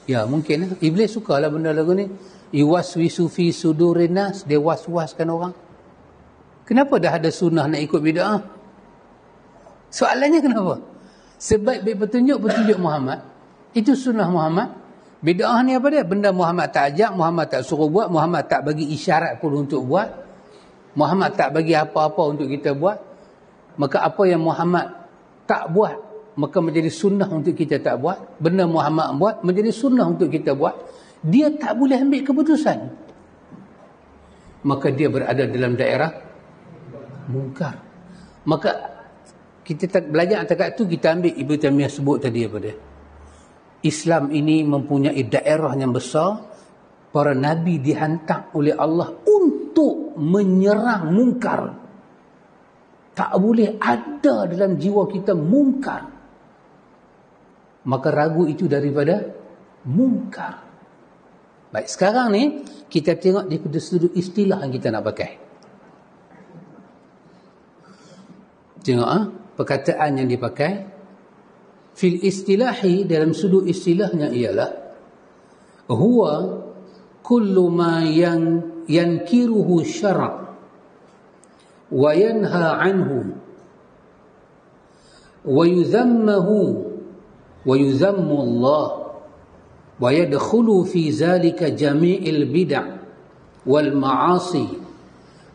Ya, mungkin. Iblis sukalah benda lagu ni. Iwaswisu fi sudurin nas, dia was-waskan orang. Kenapa dah ada sunnah nak ikut bid'ah? Soalannya kenapa? Sebaik-baik petunjuk Muhammad, itu sunnah Muhammad. Bid'ah ni apa dia? Benda Muhammad tak ajak, Muhammad tak suruh buat, Muhammad tak bagi isyarat pun untuk buat, Muhammad tak bagi apa-apa untuk kita buat. Maka apa yang Muhammad tak buat, maka menjadi sunnah untuk kita tak buat. Benda Muhammad buat menjadi sunnah untuk kita buat. Dia tak boleh ambil keputusan. Maka dia berada dalam daerah mungkar. Maka kita belajar dekat tu, kita ambil Ibnu Taimiyah sebut tadi apa dia? Islam ini mempunyai daerah yang besar. Para nabi dihantar oleh Allah untuk menyerang mungkar. Tak boleh ada dalam jiwa kita mungkar. Maka ragu itu daripada mungkar. Baik, sekarang ni kita tengok daripada sudut istilah yang kita nak pakai. Tengok perkataan yang dipakai. Fil istilahi, dalam sudut istilahnya ialah huwa kullu ma yankiruhu syara' wa yanha anhu wa yuzammuhu wa yuzammu Allah wa yadkhulu fi zalika jami'il bid'ah wal ma'asi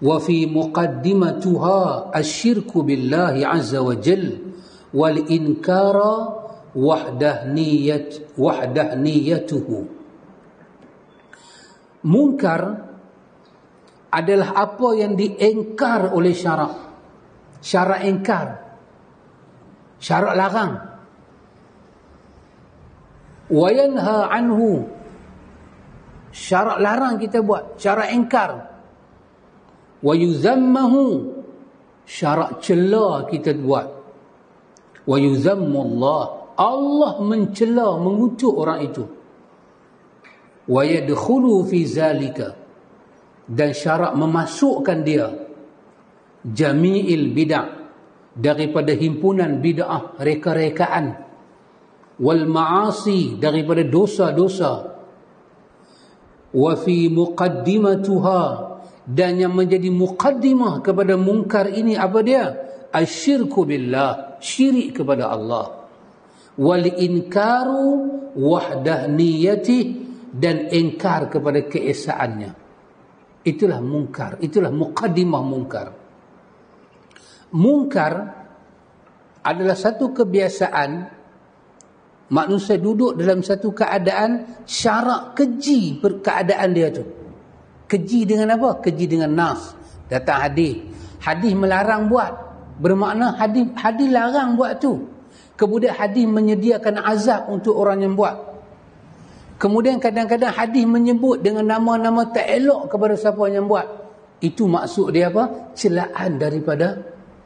wa fi muqaddimatuha asyirku billahi azza wa jalla wal inkara wahdaniyatuhu. Munkar adalah apa yang diingkar oleh syarak. Syarak ingkar, syarak larang. Wa yanha anhu, syarak larang kita buat, syarak ingkar. Wa yuzammahu, syarak cela kita buat. Wa yuzammu Allah mencela, mengutuk orang itu. Wa yadkhulu fi zalika, dan syarak memasukkan dia jami'il bid'ah, daripada himpunan bid'ah, reka-rekaan, wal ma'asi, daripada dosa-dosa, wa fi muqaddimatuha, dan yang menjadi muqaddimah kepada mungkar ini apa dia? Asyirku billah, syirik kepada Allah. Wal inkaru wahdaniyati, dan ingkar kepada keesaannya. Itulah mungkar, itulah muqaddimah mungkar. Mungkar adalah satu kebiasaan manusia duduk dalam satu keadaan syarak keji keadaan dia tu. Keji dengan apa? Keji dengan nas. Datang hadis. Hadis melarang buat. Bermakna hadis larang buat tu. Kemudian hadis menyediakan azab untuk orang yang buat. Kemudian kadang-kadang hadis menyebut dengan nama-nama tak elok kepada siapa yang buat. Itu maksud dia apa? Celaan daripada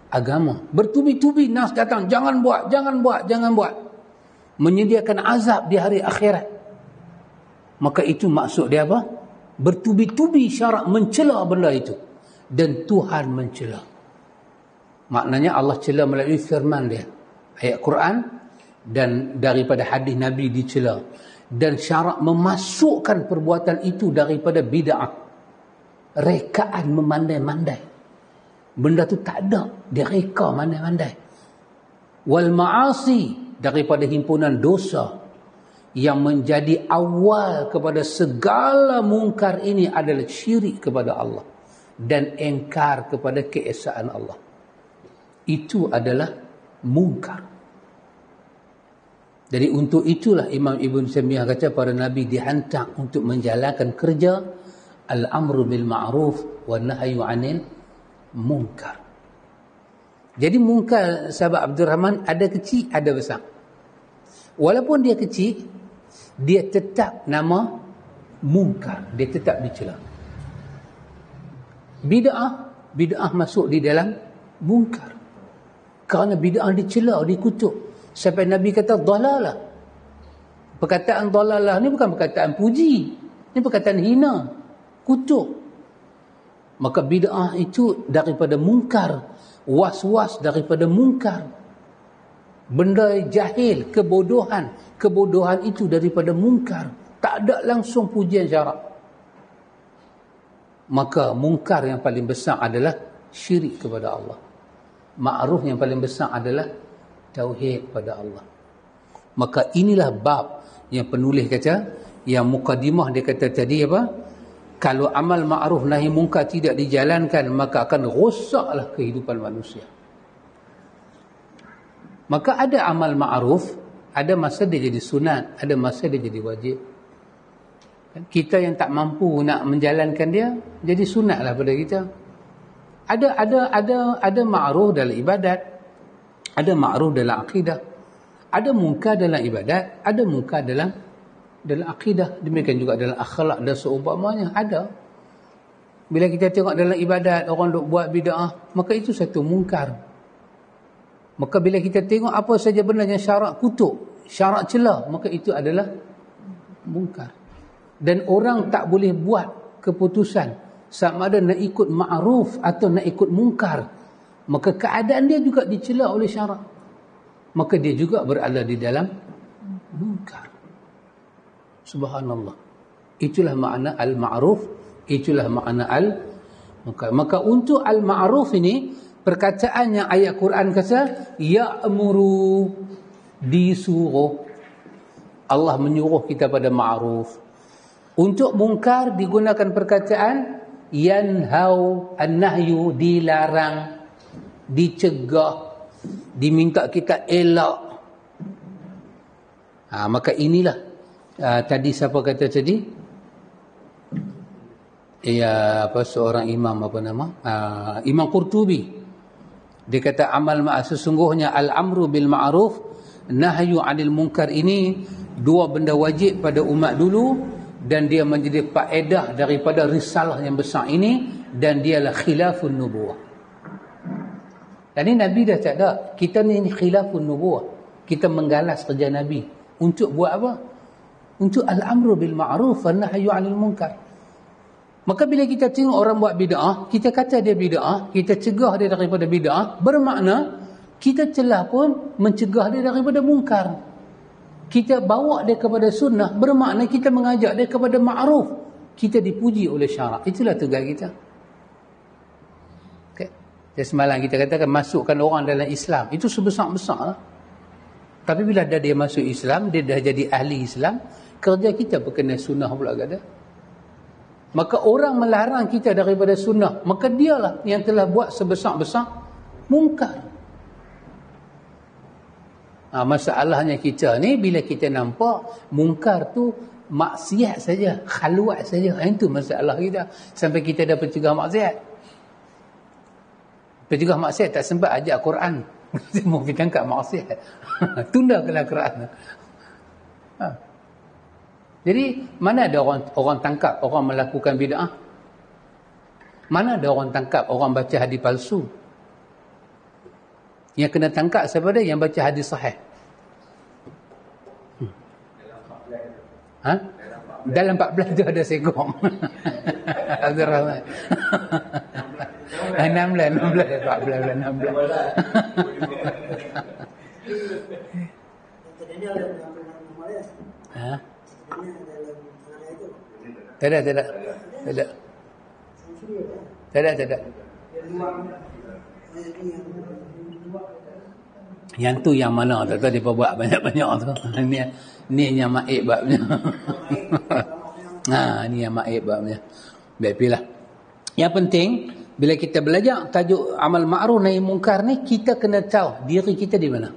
agama. Bertubi-tubi nas datang, jangan buat, jangan buat, jangan buat. Menyediakan azab di hari akhirat. Maka itu maksud dia apa? Bertubi-tubi syarak mencela benda itu. Dan Tuhan mencela. Maknanya Allah cela melalui firman dia. Ayat Quran dan daripada hadis Nabi dicela. Dan syarak memasukkan perbuatan itu daripada bid'ah. Rekaan memandai-mandai. Benda tu tak ada, dia reka mandai-mandai. Wal ma'asi, daripada himpunan dosa. Yang menjadi awal kepada segala mungkar ini adalah syirik kepada Allah. Dan engkar kepada keesaan Allah. Itu adalah mungkar. Jadi untuk itulah Imam Ibn Taimiyah kata para Nabi dihantar untuk menjalankan kerja al-amru bil ma'ruf wa nahyu 'anil munkar. Jadi munkar sahabat Abdul Rahman ada kecil, ada besar. Walaupun dia kecil, dia tetap nama munkar, dia tetap dicela. Bid'ah masuk di dalam munkar. Kerana bid'ah dicela, dikutuk. Sampai Nabi kata dalalah. Perkataan dalalah ni bukan perkataan puji. Ini perkataan hina, kutuk. Maka bid'ah itu daripada mungkar. Was-was daripada mungkar. Benda jahil, kebodohan. Kebodohan itu daripada mungkar. Tak ada langsung pujian syarak. Maka mungkar yang paling besar adalah syirik kepada Allah. Ma'ruf yang paling besar adalah tauhid pada Allah. Maka inilah bab yang penulis kata, yang mukadimah dia kata tadi apa? Kalau amal ma'ruf nahi munkar tidak dijalankan, maka akan rosaklah kehidupan manusia. Maka ada amal ma'ruf, ada masa dia jadi sunat, ada masa dia jadi wajib. Kita yang tak mampu nak menjalankan dia, jadi sunatlah pada kita. Ada ma'ruf dalam ibadat, ada ma'ruf dalam akidah, ada munkar dalam ibadat, ada munkar dalam akidah. Demikian juga dalam akhlak dan seumpamanya ada. Bila kita tengok dalam ibadat orang duk buat bid'ah, maka itu satu munkar. Maka bila kita tengok apa saja benda yang syarak kutuk, syarak celah, maka itu adalah munkar. Dan orang tak boleh buat keputusan sama ada nak ikut ma'ruf atau nak ikut munkar. Maka keadaan dia juga dicela oleh syarak. Maka dia juga berada di dalam munkar. Subhanallah. Itulah makna al-ma'ruf, itulah makna al-munkar. Maka untuk al-ma'ruf ini, perkataan yang ayat Quran kata, ya'muru, disuruh. Allah menyuruh kita pada ma'ruf. Untuk munkar digunakan perkataan yanhau, an-nahyu, dilarang, dicegah, diminta kita elak. Maka inilah tadi siapa kata tadi? Seorang imam Imam Qurtubi. Dia kata amal sesungguhnya al-amru bil ma'ruf nahyu 'anil munkar ini dua benda wajib pada umat dulu, dan dia menjadi faedah daripada risalah yang besar ini, dan dialah khilafun nubuwah. Dan ini Nabi dah tak ada. Kita ni khilafun nubuwah. Kita menggalas kerja Nabi. Untuk buat apa? Untuk al-amru bil ma'ruf wa nahyu 'anil munkar. Maka bila kita tengok orang buat bid'ah, kita kata dia bid'ah, kita cegah dia daripada bid'ah, bermakna kita telah pun mencegah dia daripada mungkar. Kita bawa dia kepada sunnah, bermakna kita mengajak dia kepada ma'ruf. Kita dipuji oleh syarak. Itulah tugas kita. Okay. Jadi semalam kita katakan masukkan orang dalam Islam. Itu sebesar-besar. Tapi bila dia masuk Islam, dia dah jadi ahli Islam, kerja kita berkenaan sunnah pula kata. Maka orang melarang kita daripada sunnah, maka dialah yang telah buat sebesar-besar mungkar. Masalahnya kita ni, bila kita nampak mungkar tu maksiat saja, khaluat saja, itu masalah kita. Sampai kita dah pencegah maksiat. Pencegah maksiat tak sempat ajak Quran. Mau kita angkat maksiat. Tunda kelah Quran. Jadi mana ada orang tangkap orang melakukan bid'ah? Mana ada orang tangkap orang baca hadis palsu? Yang kena tangkap siapa dia? Yang baca hadis sahih. Dalam 14 tu ada segong. Abdul Rahman. 16. Tak ada. Yang tu yang mana tak tahu dia buat banyak-banyak tu. Ni yang maib babnya. Ni yang maib babnya. Baik pilih. Yang penting bila kita belajar tajuk amal ma'ruf nahi mungkar ni, kita kena tahu diri kita di mana.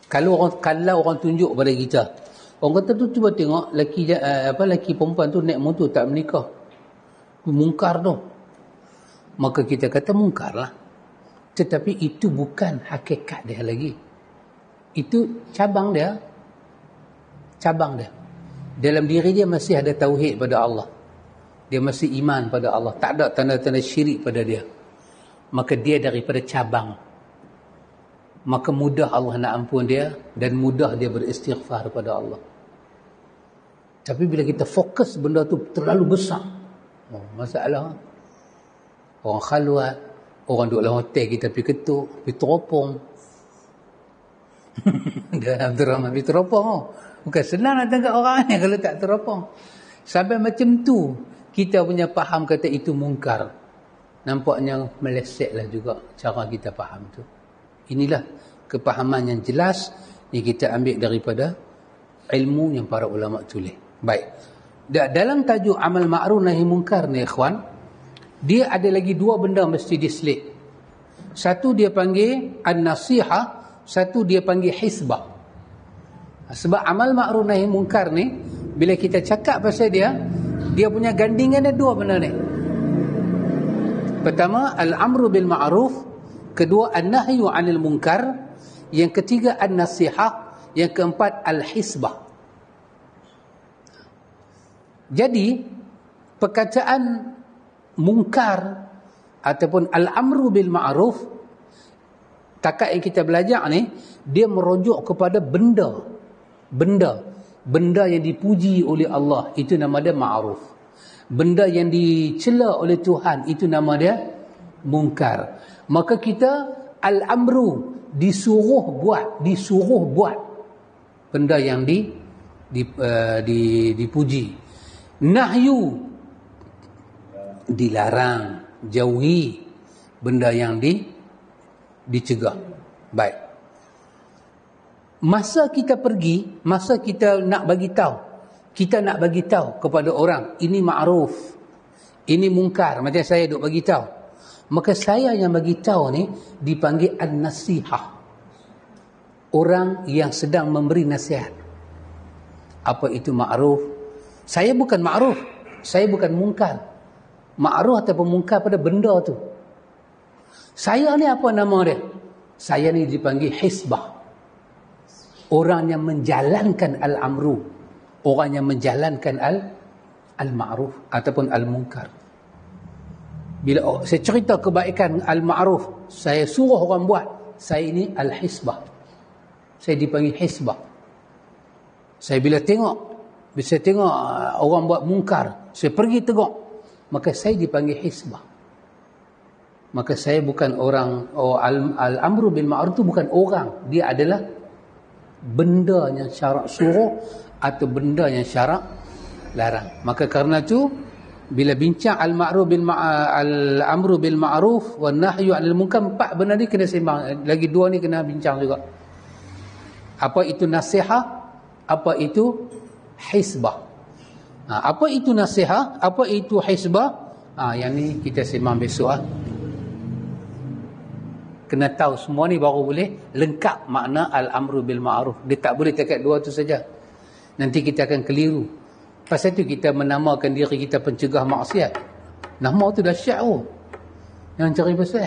Kalau orang tunjuk pada kita, orang kata tu cuba tengok lelaki perempuan tu naik motor tak menikah, mungkar tu, maka kita kata mungkar lah. Tetapi itu bukan hakikat dia lagi, itu cabang dia. Dalam diri dia masih ada tauhid pada Allah, dia masih iman pada Allah, tak ada tanda-tanda syirik pada dia, maka dia daripada cabang. Maka mudah Allah nak ampun dia, dan mudah dia beristighfar kepada Allah. Tapi bila kita fokus benda tu terlalu besar, masalah. Orang khaluat, orang duduk dalam hotel, kita pergi ketuk, pergi teropong. Dalam Rahman pergi teropong. Bukan senang nak tangkap orang ni kalau tak teropong. Sampai macam tu kita punya faham kata itu mungkar. Nampaknya melesetlah juga cara kita faham tu. Inilah kepahaman yang jelas yang kita ambil daripada ilmu yang para ulama tulis. Baik. Dalam tajuk amal ma'ruf nahi munkar ni ikhwan, dia ada lagi dua benda mesti diselit. Satu dia panggil an-nasihah, satu dia panggil hisbah. Sebab amal ma'ruf nahi munkar ni, bila kita cakap pasal dia punya gandingan ada dua benda ni. Pertama al-amru bil ma'ruf, kedua an-nahyu 'anil munkar, yang ketiga an-nasihah, yang keempat al-hisbah. Jadi perkataan mungkar ataupun al-amru bil ma'ruf, takat yang kita belajar ni, dia merujuk kepada benda yang dipuji oleh Allah, itu nama dia ma'ruf. Benda yang dicela oleh Tuhan, itu nama dia mungkar. Maka kita al-amru disuruh buat benda yang dipuji. Nahyu dilarang, jauhi benda yang dicegah. Baik. Masa kita pergi, masa kita nak bagi tahu kepada orang ini ma'ruf, ini mungkar, macam saya duk bagi tahu, maka saya yang bagi tahu ni dipanggil an-nasihah. orang yang sedang memberi nasihat. Apa itu ma'ruf? Saya bukan ma'ruf, saya bukan mungkar. Ma'ruf ataupun mungkar pada benda tu. Saya ni apa nama dia? Saya ni dipanggil hisbah. Orang yang menjalankan al-amru, orang yang menjalankan al-ma'ruf ataupun al-munkar. Bila saya cerita kebaikan al-ma'ruf, saya suruh orang buat, saya ini al-hisbah. Saya dipanggil hisbah. Saya bila saya tengok orang buat mungkar, saya pergi tegur, maka saya dipanggil hisbah. Maka saya bukan orang, al-amru bil ma'ruf itu bukan orang, dia adalah benda yang syarak suruh atau benda yang syarak larang. Maka kerana itu bila bincang al-amru bil ma'ruf wan nahyu 'anil munkar, 4 benda ni kena seimbang. Lagi 2 ni kena bincang juga. Apa itu nasihat? Apa itu hisbah? Apa itu nasihat? Apa itu hisbah? Yang ni kita seimbang besok. Kena tahu semua ni baru boleh lengkap makna al-amru bil ma'ruf. Dia tak boleh takat 2 tu saja. Nanti kita akan keliru. Pasal tu kita menamakan diri kita pencegah maksiat. Nama tu dahsyat tu. Yang cari pasal.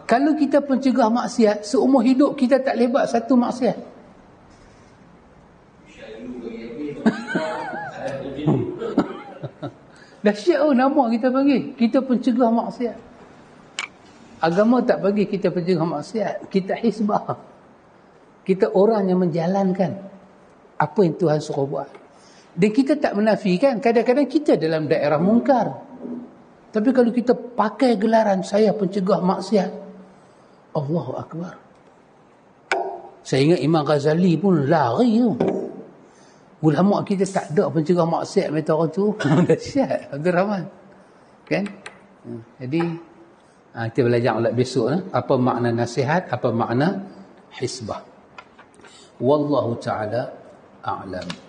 Kalau kita pencegah maksiat, seumur hidup kita tak lebat satu maksiat. Dahsyat tu nama kita bagi. Kita pencegah maksiat. Agama tak bagi kita pencegah maksiat. Kita hisbah. Kita orang yang menjalankan apa yang Tuhan suruh buat. Dan kita tak menafikan, kadang-kadang kita dalam daerah mungkar. Tapi kalau kita pakai gelaran saya pencegah maksiat, Allahu Akbar. Saya ingat Imam Ghazali pun lari tu. Ulama kita tak ada pencegah maksiat macam orang tu. Dahsyat Abdul Rahman. Kan? Jadi kita belajar ulat besok apa makna nasihat, apa makna hisbah. Wallahu ta'ala a'lam.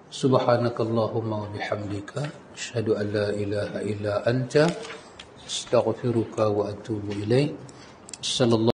Subhanakallahumma wa bihamdika asyhadu an la ilaha illa anta astaghfiruka wa atubu ilaik. Sallallahu